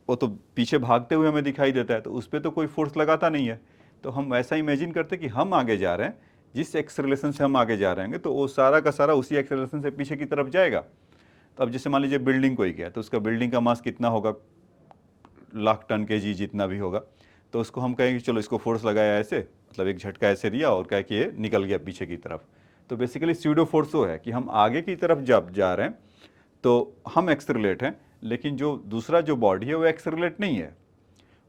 वो तो पीछे भागते हुए हमें दिखाई देता है, तो उस पर तो कोई फोर्स लगाता नहीं है। तो हम ऐसा इमेजिन करते कि हम आगे जा रहे हैं, जिस एक्सेलरेशन से हम आगे जा रहे हैं तो वो सारा का सारा उसी एक्सेलरेशन से पीछे की तरफ जाएगा। तो अब जैसे मान लीजिए बिल्डिंग कोई गया तो उसका बिल्डिंग का मास कितना होगा, लाख टन के जी जितना भी होगा, तो उसको हम कहेंगे चलो इसको फोर्स लगाया ऐसे, मतलब एक झटका ऐसे दिया और कहे कि ये निकल गया पीछे की तरफ। तो बेसिकली स्यूडो फोर्स वो है कि हम आगे की तरफ जब जा रहे हैं तो हम एक्सेलरेट हैं, लेकिन जो दूसरा जो बॉडी है वो एक्सेलरेट नहीं है,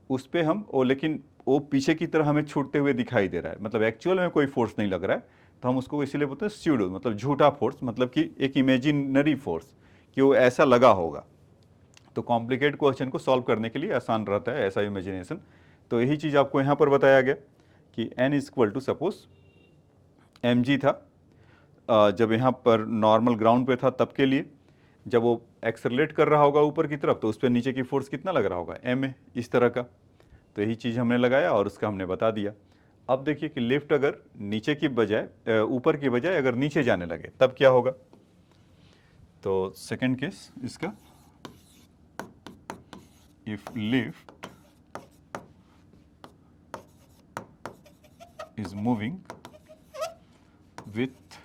उस पर हम लेकिन वो पीछे की तरह हमें छूटते हुए दिखाई दे रहा है, मतलब एक्चुअल में कोई फोर्स नहीं लग रहा है। तो हम उसको इसीलिए बोलते हैं स्यूडो, मतलब झूठा फोर्स, मतलब कि एक इमेजिनरी फोर्स कि वो ऐसा लगा होगा। तो कॉम्प्लिकेट क्वेश्चन को सॉल्व करने के लिए आसान रहता है ऐसा इमेजिनेशन। तो यही चीज़ आपको यहाँ पर बताया गया कि n equal to suppose M G था जब यहाँ पर नॉर्मल ग्राउंड पे था तब के लिए, जब वो एक्सेलरेट कर रहा होगा ऊपर की तरफ तो उस पर नीचे की फोर्स कितना लग रहा होगा, एम ए, इस तरह का। तो यही चीज़ हमने लगाया और उसका हमने बता दिया। अब देखिए कि लिफ्ट अगर नीचे की बजाय ऊपर की बजाय अगर नीचे जाने लगे तब क्या होगा। तो सेकंड केस इसका, if lift is moving with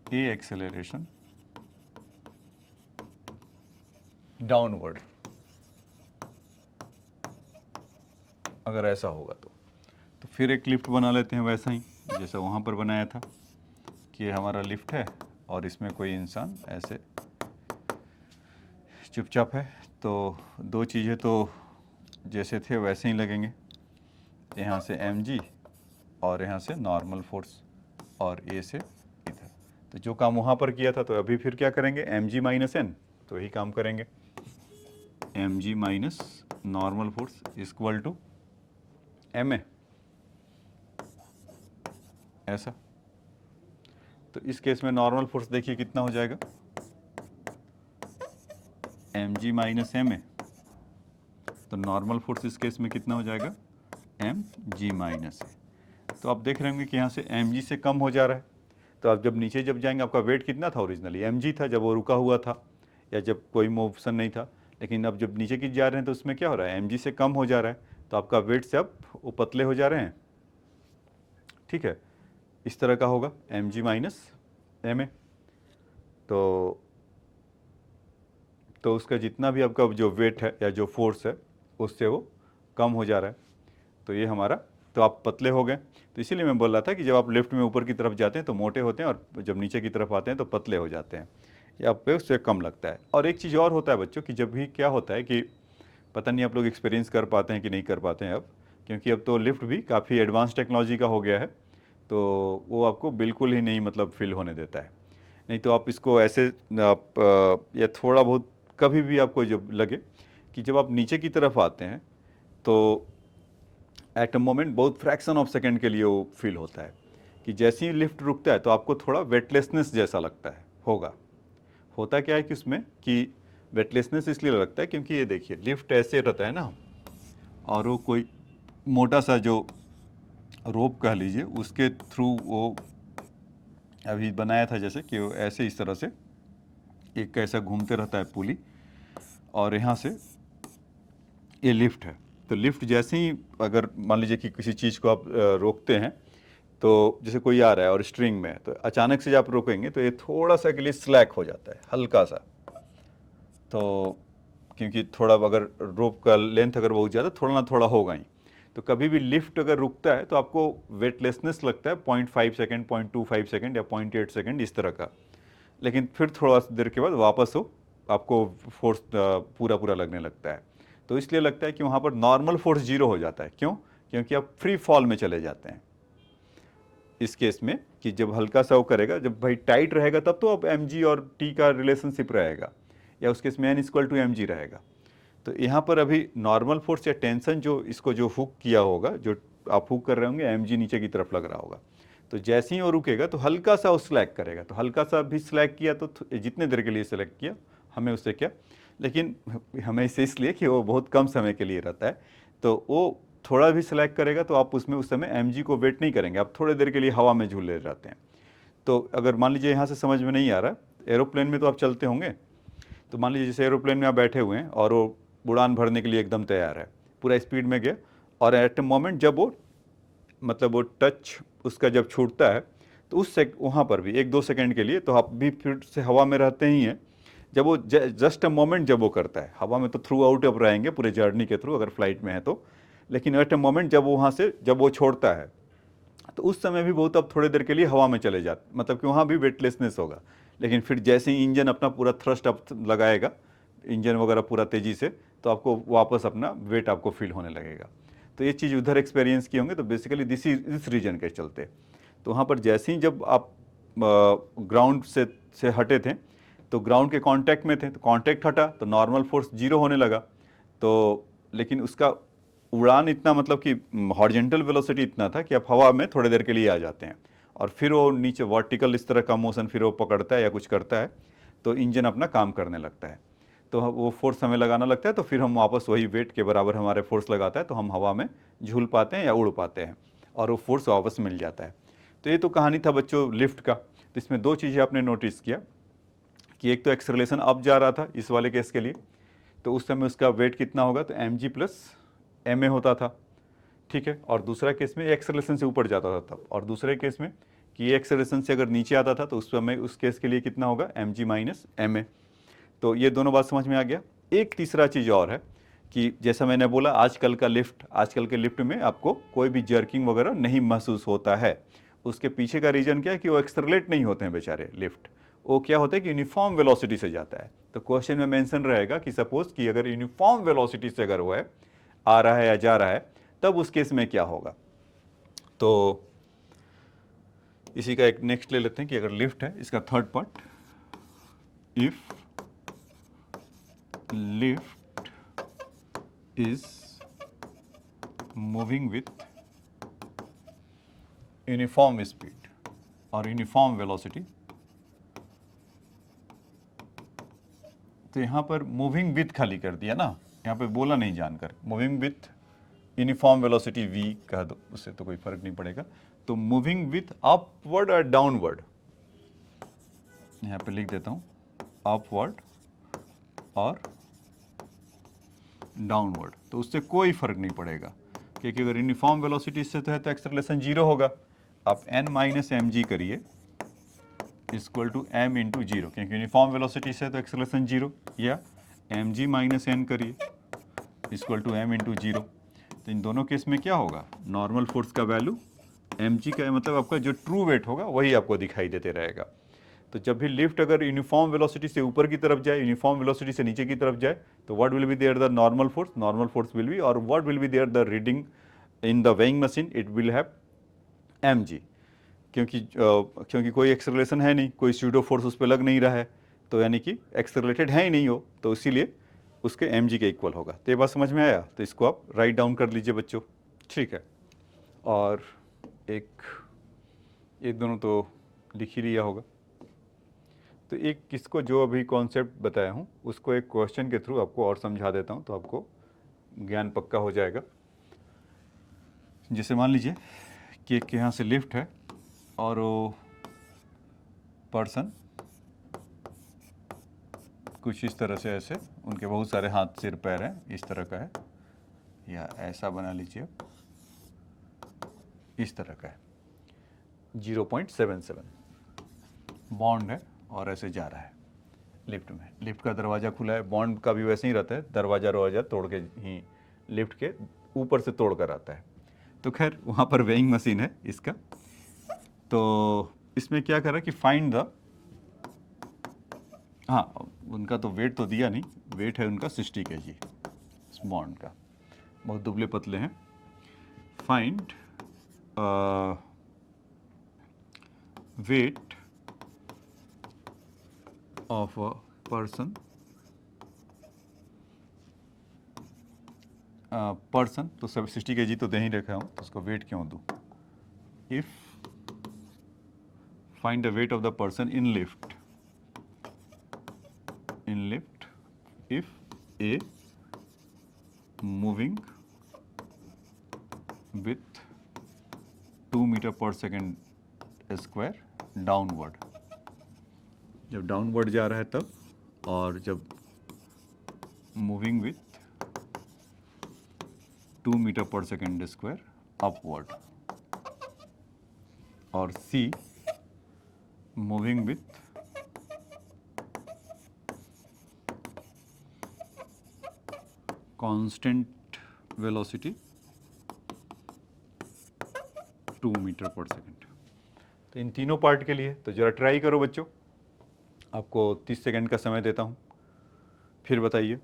A acceleration downward, अगर ऐसा होगा तो फिर एक लिफ्ट बना लेते हैं वैसा ही जैसा वहाँ पर बनाया था कि हमारा लिफ्ट है और इसमें कोई इंसान ऐसे चुपचाप है। तो दो चीज़ें तो जैसे थे वैसे ही लगेंगे, यहाँ से mg और यहाँ से नॉर्मल फोर्स और ए से इधर। तो जो काम वहाँ पर किया था तो अभी फिर क्या करेंगे, mg माइनस n, तो यही काम करेंगे। mg minus normal force equal to ma, ऐसा। तो इस केस में नॉर्मल फोर्स देखिए कितना हो जाएगा, mg माइनस ma। तो नॉर्मल फोर्स इस केस में कितना हो जाएगा, mg माइनस a। तो आप देख रहे होंगे कि यहाँ से mg से कम हो जा रहा है। तो आप जब नीचे जब जाएंगे, आपका वेट कितना था ओरिजिनली, mg था जब वो रुका हुआ था या जब कोई मोशन नहीं था, लेकिन अब जब नीचे की जा रहे हैं तो उसमें क्या हो रहा है, mg से कम हो जा रहा है। तो आपका वेट से अब वो पतले हो जा रहे हैं, ठीक है। इस तरह का होगा mg माइनस ma। तो उसका जितना भी आपका जो वेट है या जो फोर्स है उससे वो कम हो जा रहा है। तो ये हमारा, तो आप पतले हो गए। तो इसीलिए मैं बोल रहा था कि जब आप लिफ्ट में ऊपर की तरफ जाते हैं तो मोटे होते हैं और जब नीचे की तरफ आते हैं तो पतले हो जाते हैं, या आप पे उससे कम लगता है। और एक चीज़ और होता है बच्चों कि जब भी क्या होता है कि पता नहीं आप लोग एक्सपीरियंस कर पाते हैं कि नहीं कर पाते हैं अब, क्योंकि अब तो लिफ्ट भी काफ़ी एडवांस टेक्नोलॉजी का हो गया है, तो वो आपको बिल्कुल ही नहीं मतलब फील होने देता है। नहीं तो आप इसको ऐसे आप या थोड़ा बहुत कभी भी आपको जब लगे कि जब आप नीचे की तरफ आते हैं तो एट अ मोमेंट बहुत फ्रैक्शन ऑफ सेकंड के लिए वो फील होता है कि जैसे ही लिफ्ट रुकता है तो आपको थोड़ा वेटलेसनेस जैसा लगता है होगा। होता क्या है कि उसमें कि वेटलेसनेस इसलिए लगता है क्योंकि ये देखिए लिफ्ट ऐसे रहता है ना, और वो कोई मोटा सा जो रोप कह लीजिए उसके थ्रू वो अभी बनाया था, जैसे कि वो ऐसे इस तरह से एक ऐसा घूमते रहता है पुली, और यहाँ से ये लिफ्ट है। तो लिफ्ट जैसे ही अगर मान लीजिए कि किसी चीज़ को आप रोकते हैं, तो जैसे कोई आ रहा है और स्ट्रिंग में है, तो अचानक से जब आप रोकेंगे तो ये थोड़ा सा के लिए स्लैक हो जाता है, हल्का सा। तो क्योंकि थोड़ा अगर रोप का लेंथ अगर बहुत ज़्यादा थोड़ा ना थोड़ा होगा ही, तो कभी भी लिफ्ट अगर रुकता है तो आपको वेटलेसनेस लगता है 0.5 सेकेंड, 0.25 सेकेंड या 0.8 सेकेंड इस तरह का। लेकिन फिर थोड़ा देर के बाद वापस हो आपको फोर्स पूरा पूरा लगने लगता है। तो इसलिए लगता है कि वहाँ पर नॉर्मल फोर्स जीरो हो जाता है। क्यों? क्योंकि आप फ्री फॉल में चले जाते हैं इस केस में, कि जब हल्का सा वो करेगा, जब भाई टाइट रहेगा तब तो अब mg और t का रिलेशनशिप रहेगा, या उस केस में n इक्वल टू mg रहेगा। तो यहाँ पर अभी नॉर्मल फोर्स या टेंशन जो इसको जो हुक किया होगा, जो आप हुक कर रहे होंगे, mg नीचे की तरफ लग रहा होगा, तो जैसे ही वो रुकेगा तो हल्का सा वो स्लैक करेगा। तो हल्का सा भी स्लैक किया तो जितने देर के लिए सेलेक्ट किया हमें उससे क्या, लेकिन हमें इसे इसलिए कि वो बहुत कम समय के लिए रहता है, तो वो थोड़ा भी स्लैक करेगा तो आप उसमें उस समय mg को वेट नहीं करेंगे, आप थोड़े देर के लिए हवा में झूले रहते हैं। तो अगर मान लीजिए यहाँ से समझ में नहीं आ रहा, एरोप्लेन में तो आप चलते होंगे, तो मान लीजिए जैसे एरोप्लेन में आप बैठे हुए हैं और वो उड़ान भरने के लिए एकदम तैयार है, पूरा स्पीड में गया, और एट ए मोमेंट जब वो मतलब वो टच उसका जब छूटता है तो उस वहाँ पर भी 1-2 सेकंड के लिए तो आप भी फिर से हवा में रहते ही हैं। जब वो जस्ट अ मोमेंट जब वो करता है, हवा में तो थ्रू आउट अब रहेंगे पूरे जर्नी के थ्रू अगर फ्लाइट में है तो, लेकिन एट ए मोमेंट जब वो वहाँ से जब वो छोड़ता है तो उस समय भी बहुत अब थोड़ी देर के लिए हवा में चले जाते, मतलब कि वहाँ भी वेटलेसनेस होगा। लेकिन फिर जैसे ही इंजन अपना पूरा थ्रस्ट अप लगाएगा, इंजन वगैरह पूरा तेज़ी से, तो आपको वापस अपना वेट आपको फील होने लगेगा। तो ये चीज़ उधर एक्सपीरियंस किए होंगे। तो बेसिकली इस रीजन के चलते तो वहाँ पर जैसे ही जब आप ग्राउंड से हटे थे तो ग्राउंड के कांटेक्ट में थे, तो कांटेक्ट हटा तो नॉर्मल फोर्स जीरो होने लगा। तो लेकिन उसका उड़ान इतना मतलब कि हॉरिजॉन्टल वेलोसिटी इतना था कि आप हवा में थोड़ी देर के लिए आ जाते हैं, और फिर वो नीचे वर्टिकल इस तरह का मोशन फिर वो पकड़ता है या कुछ करता है, तो इंजन अपना काम करने लगता है। तो वो फोर्स हमें लगाना लगता है, तो फिर हम वापस वही वेट के बराबर हमारे फोर्स लगाता है, तो हम हवा में झूल पाते हैं या उड़ पाते हैं और वो फोर्स वापस मिल जाता है। तो ये तो कहानी था बच्चों लिफ्ट का। तो इसमें दो चीज़ें आपने नोटिस किया कि एक तो एक्सेलरेशन अप जा रहा था इस वाले केस के लिए, तो उस समय उसका वेट कितना होगा, तो mg प्लस ma होता था, ठीक है। और दूसरा केस में एक्सेलरेशन से ऊपर जाता था तब, और दूसरे केस में कि ये एक्सेलरेशन से अगर नीचे आता था तो उस समय उस केस के लिए कितना होगा, mg माइनस ma। तो ये दोनों बात समझ में आ गया। एक तीसरा चीज़ और है कि जैसा मैंने बोला आजकल के लिफ्ट में आपको कोई भी जर्किंग वगैरह नहीं महसूस होता है। उसके पीछे का रीजन क्या है कि वो एक्सेलरेट नहीं होते हैं बेचारे लिफ्ट, वो क्या होता है कि यूनिफॉर्म वेलोसिटी से जाता है। तो क्वेश्चन में मेंशन रहेगा कि सपोज कि अगर यूनिफॉर्म वेलोसिटी से अगर वो है आ रहा है या जा रहा है, तब उस केस में क्या होगा। तो इसी का एक नेक्स्ट ले लेते हैं कि अगर लिफ्ट है, इसका third part, if lift is moving with uniform speed और यूनिफॉर्म वेलोसिटी। तो यहाँ पर मूविंग विथ खाली कर दिया ना, यहाँ पे बोला नहीं जानकर, moving with uniform velocity v कह दो, उससे तो कोई फर्क नहीं पड़ेगा। तो मूविंग विथ अपवर्ड और डाउनवर्ड, यहाँ पे लिख देता हूँ अपवर्ड और डाउनवर्ड, तो उससे कोई फर्क नहीं पड़ेगा, क्योंकि अगर यूनिफॉर्म वेलोसिटी से तो है तो एक्सेलरेशन जीरो होगा। आप n माइनस एम जी करिए equal to m into zero, क्योंकि यूनिफॉर्म वेलोसिटी से तो एक्सेलरेशन जीरो, या एम जी माइनस एन करिए equal to m into zero. तो इन दोनों केस में क्या होगा, नॉर्मल फोर्स का वैल्यू mg का मतलब आपका जो ट्रू वेट होगा वही आपको दिखाई देते रहेगा। तो जब भी लिफ्ट अगर यूनिफॉर्म वेलोसिटी से ऊपर की तरफ जाए, यूनिफॉर्म वेलोसिटी से नीचे की तरफ जाए, तो what will be there the normal force will be, और what will be there the reading in the weighing machine, it will have mg, क्योंकि कोई एक्सेलरेशन है नहीं, कोई स्यूडो फोर्स उस पर लग नहीं रहा है, तो यानी कि एक्सेलरेटेड है ही नहीं हो, तो इसीलिए उसके mg के इक्वल होगा। तो ये बात समझ में आया, तो इसको आप राइट डाउन कर लीजिए बच्चों, ठीक है। और एक दोनों तो लिख ही लिया होगा। तो एक किसको जो अभी कॉन्सेप्ट बताया हूँ उसको एक क्वेश्चन के थ्रू आपको और समझा देता हूँ, तो आपको ज्ञान पक्का हो जाएगा। जैसे मान लीजिए कि एक यहाँ से लिफ्ट है और वो पर्सन कुछ इस तरह से, ऐसे उनके बहुत सारे हाथ सिर पैर हैं, इस तरह का है, या ऐसा बना लीजिए इस तरह का है, 0.77 बॉन्ड है और ऐसे जा रहा है लिफ्ट में। लिफ्ट का दरवाज़ा खुला है, बॉन्ड का भी वैसे ही रहता है, दरवाज़ा तोड़ के ही लिफ्ट के ऊपर से तोड़ कर आता है। तो खैर वहाँ पर वेइंग मशीन है इसका, तो इसमें क्या कर रहा है कि फाइंड द, हाँ उनका तो वेट तो दिया नहीं, वेट है उनका 60 kg इस बॉन्ड का, बहुत दुबले पतले हैं। Find wait of a person तो सब 60 kg तो दे ही रखा हूँ, तो उसको वेट क्यों दूँ। If find the weight of the person in lift if A moving with 2 metre per second square downward, जब डाउनवर्ड जा रहा है तब, और जब moving with 2 metre per second square upward, और C moving with constant velocity 2 metre per second. तो इन तीनों पार्ट के लिए तो जरा ट्राई करो बच्चों, आपको 30 सेकेंड का समय देता हूँ, फिर बताइए।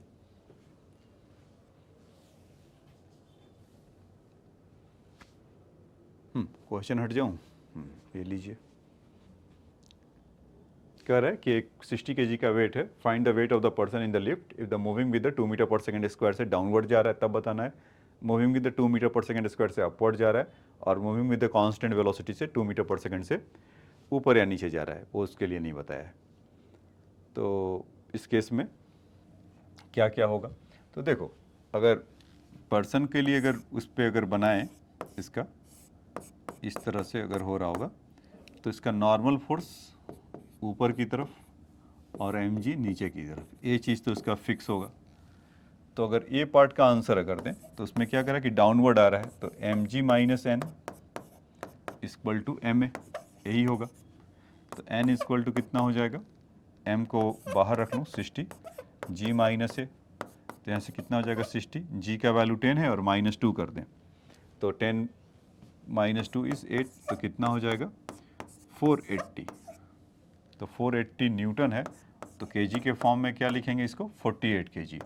क्वेश्चन हट जाऊँ, ये लीजिए। कह रहा है कि एक 60 kg का वेट है, find the weight of the person in the lift if the moving with the 2 metre per second square से डाउनवर्ड जा रहा है तब बताना है, moving with the 2 metre per second square से अपवर्ड जा रहा है और moving with the constant velocity से 2 मीटर पर सेकंड से ऊपर या नीचे जा रहा है, वो उसके लिए नहीं बताया है। तो इस केस में क्या क्या होगा, तो देखो अगर पर्सन के लिए अगर उस पर अगर बनाएं इसका इस तरह से अगर हो रहा होगा तो इसका नॉर्मल फोर्स ऊपर की तरफ और mg नीचे की तरफ, ये चीज़ तो इसका फिक्स होगा। तो अगर ये पार्ट का आंसर अगर दें तो उसमें क्या करा कि डाउनवर्ड आ रहा है, तो mg minus N equal to M A, यही होगा। तो n इक्वल टू कितना हो जाएगा, m को बाहर रख लूँ 60, g माइनस ए, तो यहाँ से कितना हो जाएगा 60, g का वैल्यू 10 है और -2 कर दें तो 10 - 2 इज़ 8, तो कितना हो जाएगा 480। तो 480 न्यूटन है, तो केजी के फॉर्म में क्या लिखेंगे इसको 48 केजी।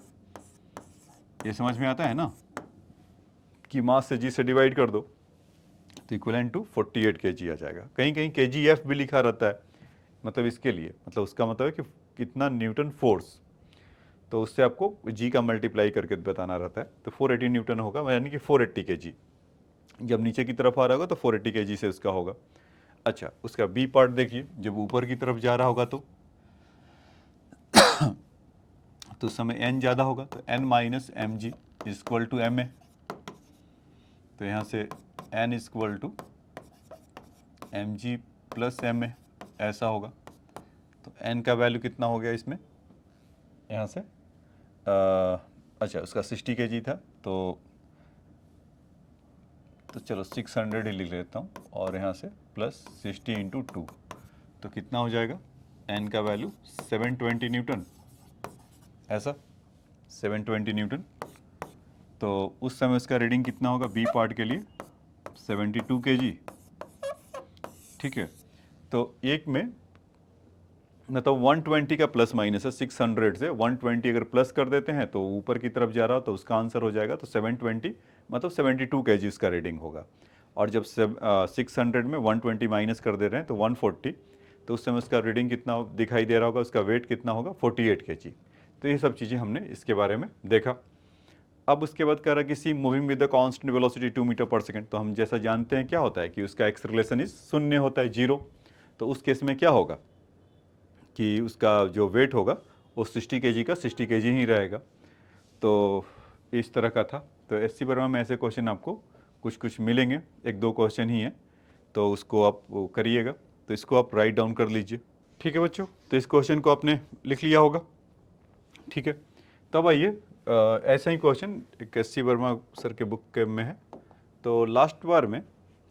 ये समझ में आता है ना कि मास से जी से डिवाइड कर दो तो इक्वलेंट टू 48 केजी आ जाएगा। कहीं कहीं केजीएफ भी लिखा रहता है, मतलब इसके लिए मतलब उसका मतलब है कि कितना न्यूटन फोर्स, तो उससे आपको जी का मल्टीप्लाई करके बताना रहता है। तो 480 न्यूटन होगा, यानी कि 480 केजी। जब नीचे की तरफ आ रहा होगा तो 480 केजी से उसका होगा। अच्छा, उसका बी पार्ट देखिए, जब ऊपर की तरफ जा रहा होगा तो उस समय n ज़्यादा होगा, तो n minus M G equal to M A, तो यहाँ से n equal to M G plus M A ऐसा होगा। तो n का वैल्यू कितना हो गया इसमें, यहाँ से अच्छा उसका 60 केजी था, तो चलो 600 ही लिख लेता हूँ और यहाँ से प्लस 60 इंटू 2, तो कितना हो जाएगा n का वैल्यू 720 न्यूटन, ऐसा 720 न्यूटन। तो उस समय उसका रीडिंग कितना होगा बी पार्ट के लिए 72 केजी। ठीक है, तो एक में मतलब 120 का प्लस माइनस है, 600 से 120 अगर प्लस कर देते हैं तो ऊपर की तरफ जा रहा हो तो उसका आंसर हो जाएगा, तो 720 मतलब 72 केजी उसका रीडिंग होगा। और जब 600 में 120 माइनस कर दे रहे हैं तो 140, तो उस समय उसका रीडिंग कितना दिखाई दे रहा होगा, उसका वेट कितना होगा 48 केजी। तो ये सब चीज़ें हमने इसके बारे में देखा। अब उसके बाद कह रहा कि C moving with the constant velocity 2 metre per second, तो हम जैसा जानते हैं क्या होता है कि उसका एक्सेलरेशन इज शून्य होता है, 0। तो उस केस में क्या होगा कि उसका जो वेट होगा वो 60 केजी का 60 केजी ही रहेगा। तो इस तरह का था। तो एससी वर्मा में ऐसे क्वेश्चन आपको कुछ कुछ मिलेंगे, 1-2 क्वेश्चन ही हैं, तो उसको आप वो करिएगा। तो इसको आप राइट डाउन कर लीजिए। ठीक है बच्चों, तो इस क्वेश्चन को आपने लिख लिया होगा। ठीक है, तब आइए ऐसा ही क्वेश्चन एक एससी वर्मा सर के बुक के में है। तो लास्ट बार में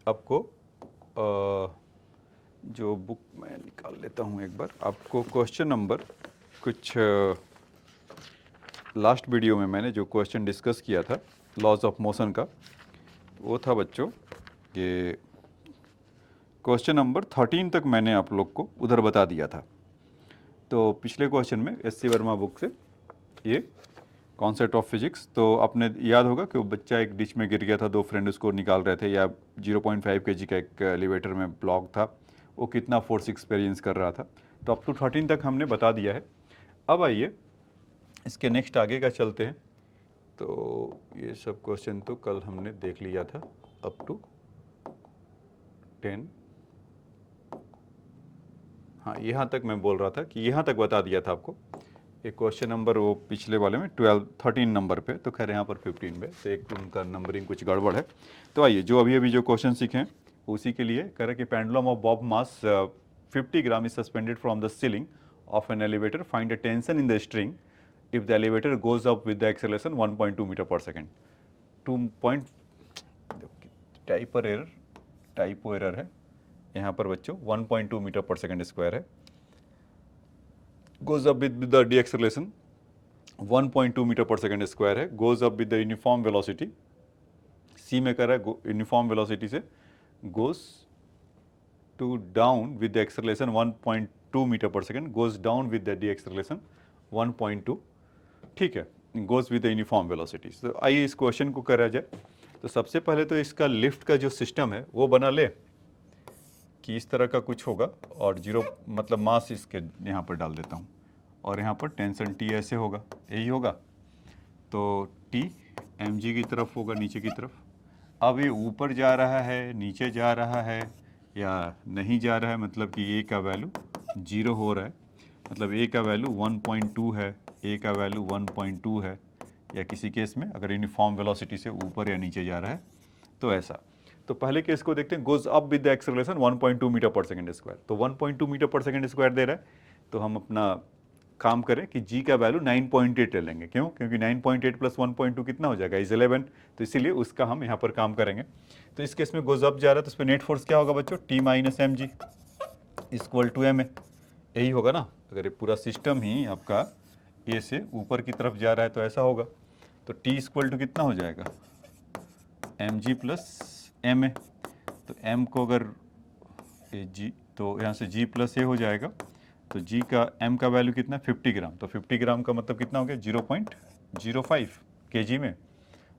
आपको जो बुक मैं निकाल लेता हूँ एक बार, आपको क्वेश्चन नंबर कुछ लास्ट वीडियो में मैंने जो क्वेश्चन डिस्कस किया था लॉज ऑफ मोशन का, वो था बच्चों ये क्वेश्चन नंबर 13 तक मैंने आप लोग को उधर बता दिया था। तो पिछले क्वेश्चन में एससी वर्मा बुक से ये कॉन्सेप्ट ऑफ फिजिक्स, तो आपने याद होगा कि वो बच्चा एक डिच में गिर गया था, 2 फ्रेंड उसको निकाल रहे थे, या 0.5 केजी का एक एलिवेटर में ब्लॉक था, वो कितना फोर्स एक्सपीरियंस कर रहा था। तो अप टू 13 तक हमने बता दिया है। अब आइए इसके नेक्स्ट आगे का चलते हैं। तो ये सब क्वेश्चन तो कल हमने देख लिया था अप टू 10, हाँ यहाँ तक मैं बोल रहा था कि यहाँ तक बता दिया था आपको। एक क्वेश्चन नंबर वो पिछले वाले में 13 नंबर पे, तो खैर यहाँ पर 15 पे, तो एक उनका नंबरिंग कुछ गड़बड़ है। तो आइए जो अभी जो क्वेश्चन सीखे हैं उसी के लिए कह रहे कि pendulum of bob mass 50 gram is suspended from the ceiling of an elevator, find the tension in the string if the elevator goes up with the acceleration 1.2 metre per second. Typo error है यहाँ पर बच्चों, 1.2 metre per second square है, goes up with the deceleration 1.2 metre per second square है, goes up with the uniform velocity, C में कर रहा है यूनिफॉर्म वेलोसिटी से goes to down with the acceleration 1.2 metre per second, goes down with the deceleration 1.2, ठीक है, goes with the uniform velocity. तो आइए इस क्वेश्चन को करा जाए। तो सबसे पहले तो इसका लिफ्ट का जो सिस्टम है वो बना ले कि इस तरह का कुछ होगा, और 0 मतलब मास इसके यहाँ पर डाल देता हूँ, और यहाँ पर टेंशन टी ऐसे होगा, यही होगा। तो टी mg की तरफ होगा, नीचे की तरफ। अब ये ऊपर जा रहा है, नीचे जा रहा है या नहीं जा रहा है, मतलब कि a का वैल्यू 0 हो रहा है, मतलब a का वैल्यू 1.2 है, a का वैल्यू 1.2 है, या किसी केस में अगर यूनिफॉर्म वेलोसिटी से ऊपर या नीचे जा रहा है तो ऐसा। तो पहले केस को देखते हैं, goes up with the acceleration 1.2 metre per second square. तो 1.2 मीटर पर सेकंड स्क्वायर दे रहा है, तो हम अपना काम करें कि g का वैल्यू 9.8 ले लेंगे। क्यों? क्योंकि 9.8 प्लस 1.2 कितना हो जाएगा, इज 11। तो इसीलिए उसका हम यहाँ पर काम करेंगे। तो इस केस में गोज अप जा रहा है, तो उस पर नेट फोर्स क्या होगा बच्चों, T minus M G equal to M A. यही होगा ना, अगर ये पूरा सिस्टम ही आपका ए से ऊपर की तरफ जा रहा है तो ऐसा होगा। तो T इक्वल टू कितना हो जाएगा, M G plus M A. तो m को अगर g, तो यहाँ से g प्लस ए हो जाएगा। तो g का m का वैल्यू कितना है, 50 ग्राम। तो 50 ग्राम का मतलब कितना हो गया, 0.05 kg में।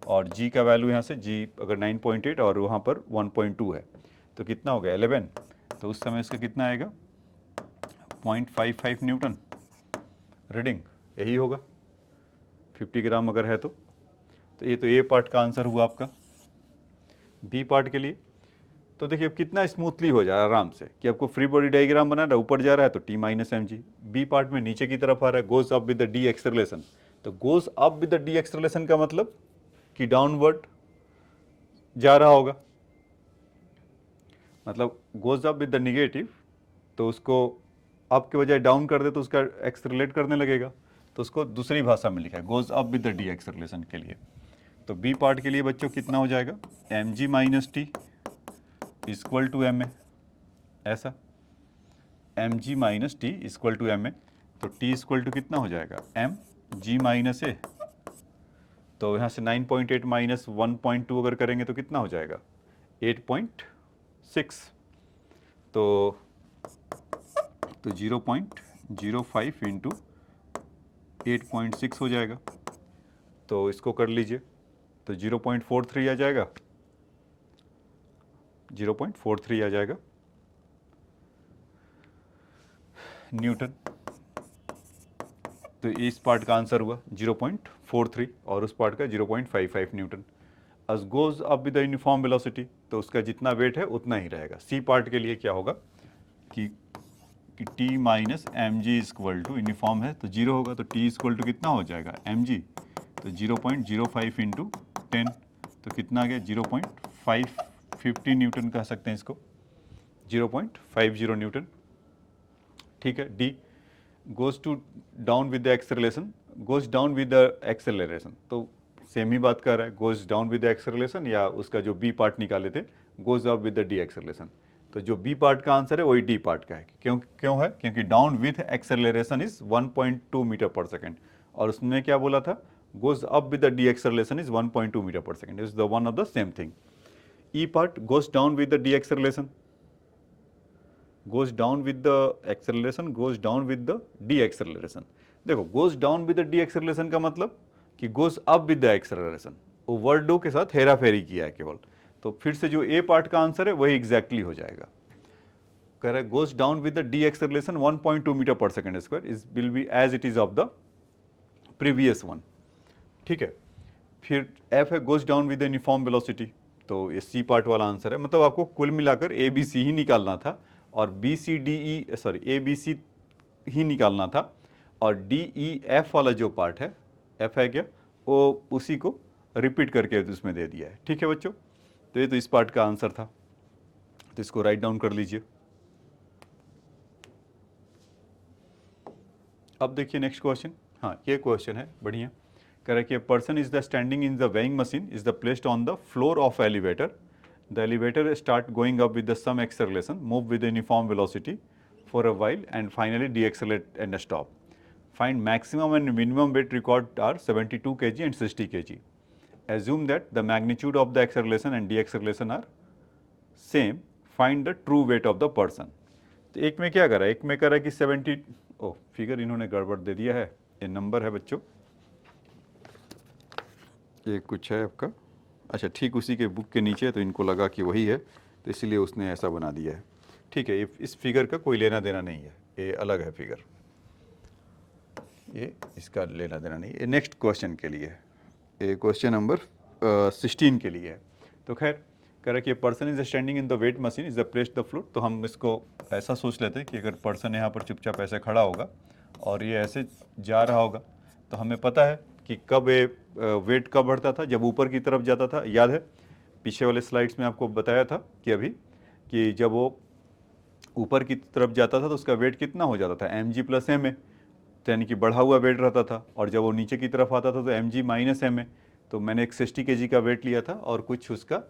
और g का वैल्यू यहाँ से g अगर 9.8 और वहाँ पर 1.2 है तो कितना हो गया, 11। तो उस समय इसका कितना आएगा, 0.55 न्यूटन रीडिंग, यही होगा 50 ग्राम अगर है तो। ये तो ए पार्ट का आंसर हुआ आपका। बी पार्ट के लिए तो देखिए अब कितना स्मूथली हो जा रहा है आराम से, कि आपको फ्री बॉडी डायग्राम बना रहा है, ऊपर जा रहा है तो T minus M G. B part में नीचे की तरफ आ रहा है, goes up with the D acceleration. तो goes up with the deceleration का मतलब कि डाउनवर्ड जा रहा होगा, मतलब goes up with the negative, तो उसको अप के बजाय डाउन कर दे तो उसका एक्सेलरेट करने लगेगा। तो उसको दूसरी भाषा में लिखा है goes up with the D acceleration के लिए। तो बी पार्ट के लिए बच्चों कितना हो जाएगा, M G minus T equal to M A, ऐसा M G minus T equal to M A. तो टी इक्वल टू कितना हो जाएगा, एम जी माइनस ए। तो यहाँ से 9.8 माइनस 1.2 अगर करेंगे तो कितना हो जाएगा, 8.6। तो 0.05 इंटू 8.6 हो जाएगा। तो इसको कर लीजिए, तो 0.43 आ जाएगा, 0.43 आ जाएगा न्यूटन। तो इस पार्ट का आंसर हुआ 0.43 और उस पार्ट का 0.55 Newton. as goes up with the uniform velocity, तो उसका जितना वेट है उतना ही रहेगा। सी पार्ट के लिए क्या होगा कि T minus M G equal to uniform है तो 0 होगा, तो T इक्वल टू कितना हो जाएगा, एम जी। तो 0.05 इंटू 10 तो कितना आ गया, 0.550 न्यूटन कह सकते हैं इसको, 0.50 न्यूटन। ठीक है। D goes to down with the acceleration, goes down with the acceleration, तो सेम ही बात कर रहा है, goes down with the acceleration, या उसका जो बी पार्ट निकाले थे goes up with the D acceleration. तो जो बी पार्ट का आंसर है वही डी पार्ट का है। क्यों है, क्योंकि down with acceleration is 1.2 metre per second, और उसने क्या बोला था, goes up with the deceleration is 1.2 metre per second, is the one of the same thing. E part goes down with the deceleration, goes down with the acceleration, goes down with the de-acceleration। देखो goes down with the de-acceleration का मतलब कि goes up with the acceleration, वो word dough के साथ हेरा फेरी किया है केवल। तो फिर से जो ए पार्ट का आंसर है वही एग्जैक्टली हो जाएगा। कह रहा है goes down with the de-acceleration 1.2 metre per second square is will be as it is of the previous one. ठीक है। फिर एफ है goes down with the uniform velocity, तो ये सी पार्ट वाला आंसर है। मतलब आपको कुल मिलाकर ए बी सी ही निकालना था और B C D E sorry A B C ही निकालना था, और डी ई एफ वाला जो पार्ट है, एफ है क्या, वो उसी को रिपीट करके उसमें दे दिया है। ठीक है बच्चों, तो ये तो इस पार्ट का आंसर था, तो इसको राइट डाउन कर लीजिए। अब देखिए नेक्स्ट क्वेश्चन। हाँ, ये क्वेश्चन है बढ़िया। कह रहा है कि person is the standing in the weighing machine is the placed on the floor of elevator, the elevator start going up with the some acceleration, move with the uniform velocity for a while and finally deaccelerate and stop. Find maximum and minimum weight record are 72 kg and 60 kg. Assume that the magnitude of the acceleration and deacceleration are same. Find the true weight of the person. तो एक में क्या कर रहा है, एक में कर रहा है कि 70, ओ फिगर इन्होंने गड़बड़ दे दिया है, ये नंबर है बच्चों, ये कुछ है आपका, अच्छा ठीक उसी के बुक के नीचे है तो इनको लगा कि वही है तो इसलिए उसने ऐसा बना दिया है। ठीक है, ये इस फिगर का कोई लेना देना नहीं है, ये अलग है फिगर, ये इसका लेना देना नहीं है। नेक्स्ट क्वेश्चन के लिए ये क्वेश्चन नंबर 16 के लिए है। तो खैर कह रहा है कि person is standing in the weight machine is the place the floor. तो हम इसको ऐसा सोच लेते हैं कि अगर पर्सन यहाँ पर चुपचाप ऐसे खड़ा होगा और ये ऐसे जा रहा होगा, तो हमें पता है कि कब ये वेट कब बढ़ता था, जब ऊपर की तरफ जाता था। याद है पीछे वाले स्लाइड्स में आपको बताया था कि अभी कि जब वो ऊपर की तरफ जाता था तो उसका वेट कितना हो जाता था, mg प्लस एम ए, तो यानी कि बढ़ा हुआ वेट रहता था। और जब वो नीचे की तरफ आता था तो mg माइनस एम ए। तो मैंने एक 60 kg का वेट लिया था और कुछ उसका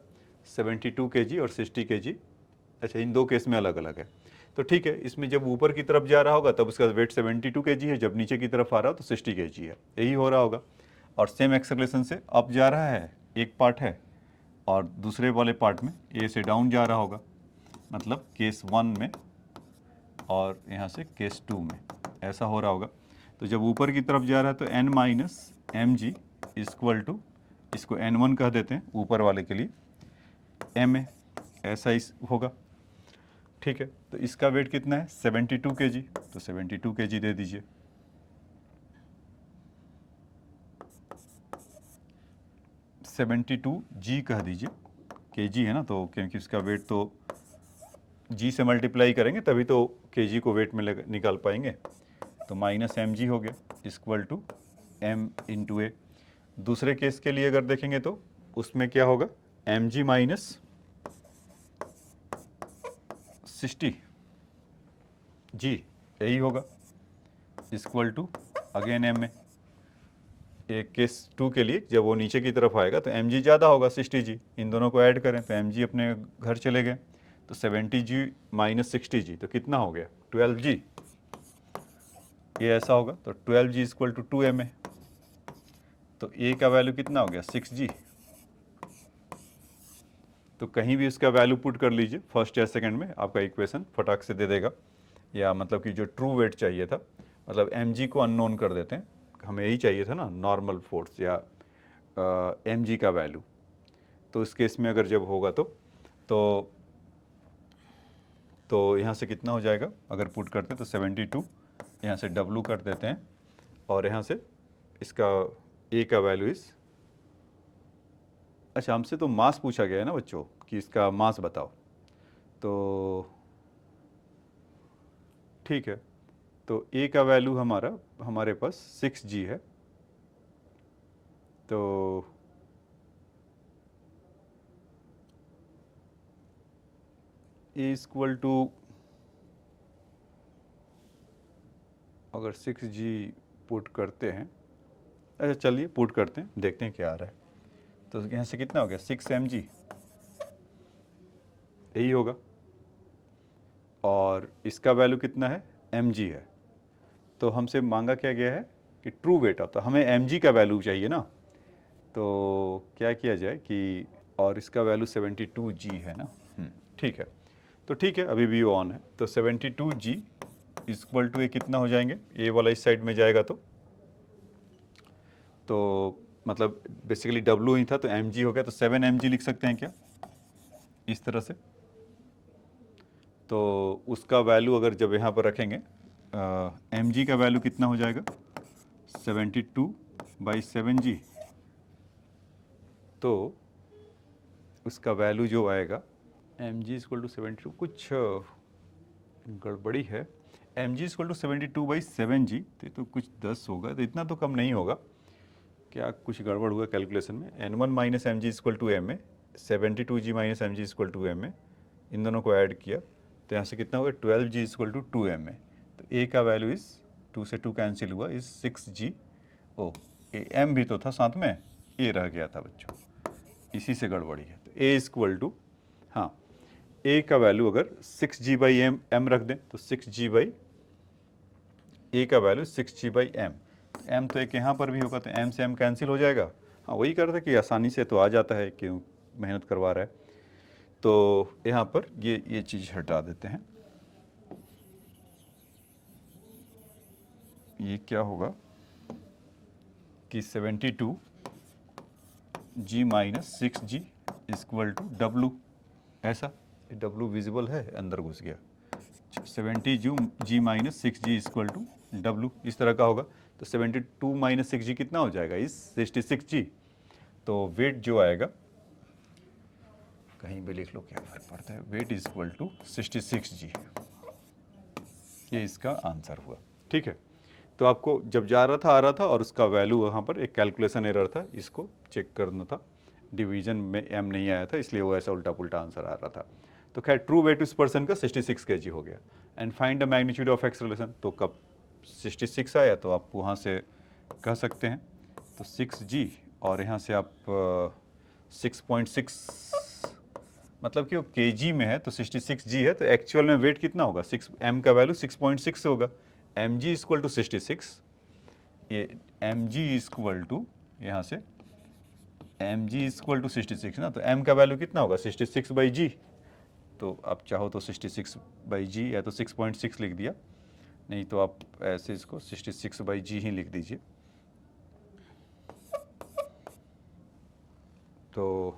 72 kg और 60 kg। अच्छा, इन दो केस में अलग अलग है। तो ठीक है, इसमें जब ऊपर की तरफ जा रहा होगा तब उसका वेट 72 kg है, जब नीचे की तरफ आ रहा हो तो 60 kg है, यही हो रहा होगा। और सेम एक्सेलरेशन से अप जा रहा है, एक पार्ट है, और दूसरे वाले पार्ट में ए से डाउन जा रहा होगा, मतलब केस 1 में और यहाँ से केस 2 में ऐसा हो रहा होगा। तो जब ऊपर की तरफ जा रहा है तो n minus M G equal to, इसको n1 कह देते हैं ऊपर वाले के लिए, एम ए, ऐसा इस होगा। ठीक है, तो इसका वेट कितना है 72 kg, तो 72 kg दे दीजिए। जी कह दीजिए, kg है ना, तो क्योंकि इसका वेट तो g से मल्टीप्लाई करेंगे तभी तो kg को वेट में निकाल पाएंगे। तो माइनस एम जी हो गया इक्वल टू m इंटू ए। दूसरे केस के लिए अगर देखेंगे तो उसमें क्या होगा, एम जी माइनस 60 जी, यही होगा equal to again M A. एक केस 2 के लिए जब वो नीचे की तरफ आएगा तो एम जी ज़्यादा होगा 60 जी, इन दोनों को ऐड करें तो एम जी अपने घर चले गए, तो 70 जी माइनस 60 जी, तो कितना हो गया 12 जी। ये ऐसा होगा, तो 12 जी इक्वल टू 2 एम ए। तो ए का वैल्यू कितना हो गया 6 जी। तो कहीं भी इसका वैल्यू पुट कर लीजिए, फर्स्ट या सेकंड में आपका इक्वेशन फटाक से दे देगा। या मतलब कि जो ट्रू वेट चाहिए था, मतलब एम जी को अननोन कर देते हैं, हमें यही चाहिए था ना नॉर्मल फोर्स या एम जी का वैल्यू। तो इस केस में अगर जब होगा तो यहाँ से कितना हो जाएगा, अगर पुट करते हैं तो 72, यहाँ से W कर देते हैं और यहाँ से इसका A का वैल्यू इस, अच्छा हमसे तो मास पूछा गया है ना बच्चों कि इसका मास बताओ, तो ठीक है, तो A का वैल्यू हमारे पास 6G है। तो A इक्वल टू, अगर 6G पुट करते हैं, अच्छा चलिए पुट करते हैं, देखते हैं क्या आ रहा है। तो यहाँ से कितना हो गया 6 mg, यही होगा। और इसका वैल्यू कितना है mg है। तो हमसे मांगा क्या गया है कि ट्रू वेट ऑफ, तो हमें mg का वैल्यू चाहिए ना। तो क्या किया जाए कि, और इसका वैल्यू 72g है ना, ठीक है। तो ठीक है, अभी भी ऑन है, तो 72g इक्वल टू ये कितना हो जाएंगे, ए वाला इस साइड में जाएगा तो मतलब बेसिकली W ही था तो mg हो गया, तो 7 mg लिख सकते हैं क्या इस तरह से। तो उसका वैल्यू अगर जब यहाँ पर रखेंगे, mg का वैल्यू कितना हो जाएगा 72/7g, तो उसका वैल्यू जो आएगा mg इक्वल टू 72, कुछ गड़बड़ी है, mg इक्वल टू 72/7g, तो कुछ 10 होगा, तो इतना तो कम नहीं होगा, क्या कुछ गड़बड़ हुआ कैलकुलेशन में। n1 minus M G equal to M A, 72g minus M G equal to M A, इन दोनों को ऐड किया तो यहाँ से कितना होगा 12g equal to 2 M A. तो a का वैल्यू इस 2 से 2 कैंसिल हुआ, इस 6g, ओ m भी तो था साथ में, a रह गया था बच्चों, इसी से गड़बड़ी है। तो a इक्वल टू, हाँ a का वैल्यू अगर 6g/m रख दें तो 6g/ a का वैल्यू 6g/m, m तो एक यहाँ पर भी होगा, तो m से m कैंसिल हो जाएगा। हाँ वही कर रहे थे कि आसानी से तो आ जाता है, क्यों मेहनत करवा रहा है। तो यहाँ पर ये चीज़ हटा देते हैं, ये क्या होगा कि 72g minus 6g equal to W, ऐसा W विजिबल है, अंदर घुस गया, 70g minus 6g equal to W, इस तरह का होगा। तो 72 माइनस 6g कितना हो जाएगा इस 66g, तो वेट जो आएगा, कहीं भी लिख लो क्या फर्क पड़ता है, wait is equal to 66G। ये इसका आंसर हुआ। ठीक है, तो आपको जब जा रहा था आ रहा था और उसका वैल्यू वहाँ पर एक कैलकुलेशन एरर था, इसको चेक करना था, डिवीजन में एम नहीं आया था इसलिए वो ऐसा उल्टा पुल्टा आंसर आ रहा था। तो खैर ट्रू वेट उस पर्सन का 66 kg हो गया। And find the magnitude of acceleration, तो कब 66 आया तो आप वहाँ से कह सकते हैं, तो 6G और यहाँ से आप 6.6, मतलब कि वो kg में है तो 66G है, तो एक्चुअल में वेट कितना होगा, 6 m का वैल्यू 6.6 होगा। mg इक्वल टू 66, ये mg इक्वल टू यहाँ से mg इक्वल टू 66 ना, तो m का वैल्यू कितना होगा 66/g, तो आप चाहो तो 66/g या तो 6.6 लिख दिया, नहीं तो आप ऐसे इसको 66/g ही लिख दीजिए। तो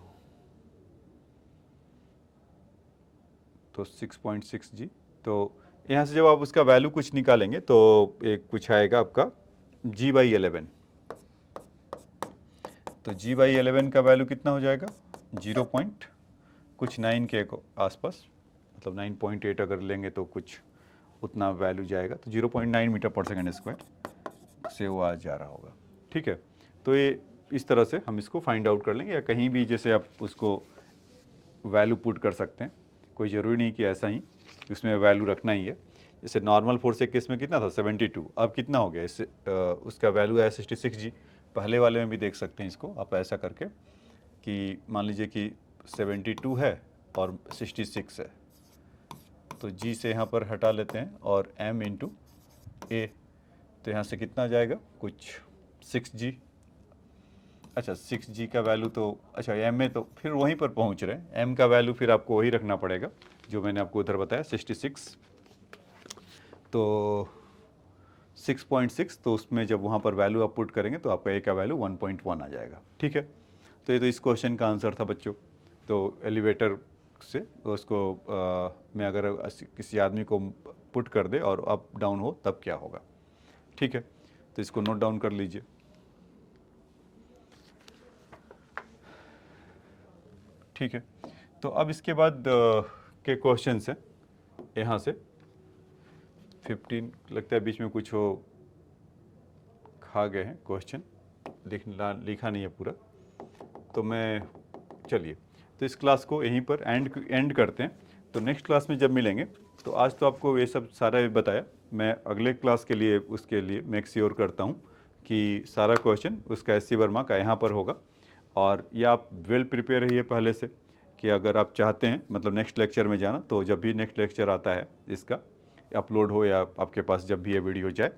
6.6G, तो यहाँ से जब आप उसका वैल्यू कुछ निकालेंगे तो एक कुछ आएगा आपका G/11, तो G/11 का वैल्यू कितना हो जाएगा 0.9 के आसपास, मतलब 9.8 अगर लेंगे तो कुछ उतना वैल्यू जाएगा, तो 0.9 मीटर पर सेकेंड स्क्वायर से वो आ जा रहा होगा। ठीक है, तो ये इस तरह से हम इसको फाइंड आउट कर लेंगे, या कहीं भी जैसे आप उसको वैल्यू पुट कर सकते हैं, कोई ज़रूरी नहीं कि ऐसा ही उसमें वैल्यू रखना ही है। जैसे नॉर्मल फोर्स के केस में कितना था 72, अब कितना हो गया, इससे उसका वैल्यू है 66G। पहले वाले में भी देख सकते हैं इसको आप ऐसा करके कि मान लीजिए कि 72 है और 66 है, तो G से यहाँ पर हटा लेते हैं और M इंटू A, तो यहाँ से कितना जाएगा कुछ 6G। अच्छा 6G का वैल्यू तो अच्छा M में तो फिर वहीं पर पहुँच रहे हैं, M का वैल्यू फिर आपको वही रखना पड़ेगा जो मैंने आपको उधर बताया 66, तो 6.6, तो उसमें जब वहाँ पर वैल्यू आप पुट करेंगे तो आपका A का वैल्यू 1.1 आ जाएगा। ठीक है, तो ये तो इस क्वेश्चन का आंसर था बच्चों। तो एलिवेटर से उसको में अगर किसी आदमी को पुट कर दे और अप डाउन हो तब क्या होगा। ठीक है, तो इसको नोट डाउन कर लीजिए। ठीक है, तो अब इसके बाद के क्वेश्चंस हैं यहाँ से 15, लगता है बीच में कुछ हो खा गए हैं क्वेश्चन, लिखा नहीं है पूरा, तो मैं चलिए तो इस क्लास को यहीं पर एंड करते हैं। तो नेक्स्ट क्लास में जब मिलेंगे, तो आज तो आपको ये सब सारा बताया, मैं अगले क्लास के लिए उसके लिए मेक श्योर करता हूँ कि सारा क्वेश्चन उसका SC वर्मा का यहाँ पर होगा, और ये आप वेल प्रिपेयर रहिए पहले से कि अगर आप चाहते हैं मतलब नेक्स्ट लेक्चर में जाना, तो जब भी नेक्स्ट लेक्चर आता है इसका अपलोड हो या आपके पास जब भी ये वीडियो जाए,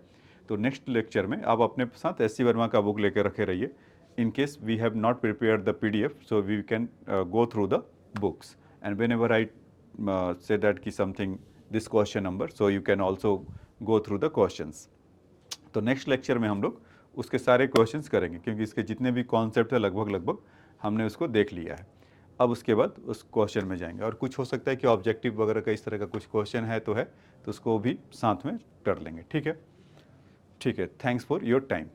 तो नेक्स्ट लेक्चर में आप अपने साथ SC वर्मा का बुक लेकर रखे रहिए। In case we have not prepared the PDF, so we can go through the books, and whenever I say that ki something this question number, so you can also go through the questions. तो next lecture में हम लोग उसके सारे questions करेंगे, क्योंकि इसके जितने भी कॉन्सेप्ट है लगभग हमने उसको देख लिया है। अब उसके बाद उस क्वेश्चन में जाएंगे, और कुछ हो सकता है कि ऑब्जेक्टिव वगैरह का इस तरह का कुछ क्वेश्चन है तो उसको भी साथ में कर लेंगे। ठीक है, थैंक्स फॉर योर टाइम।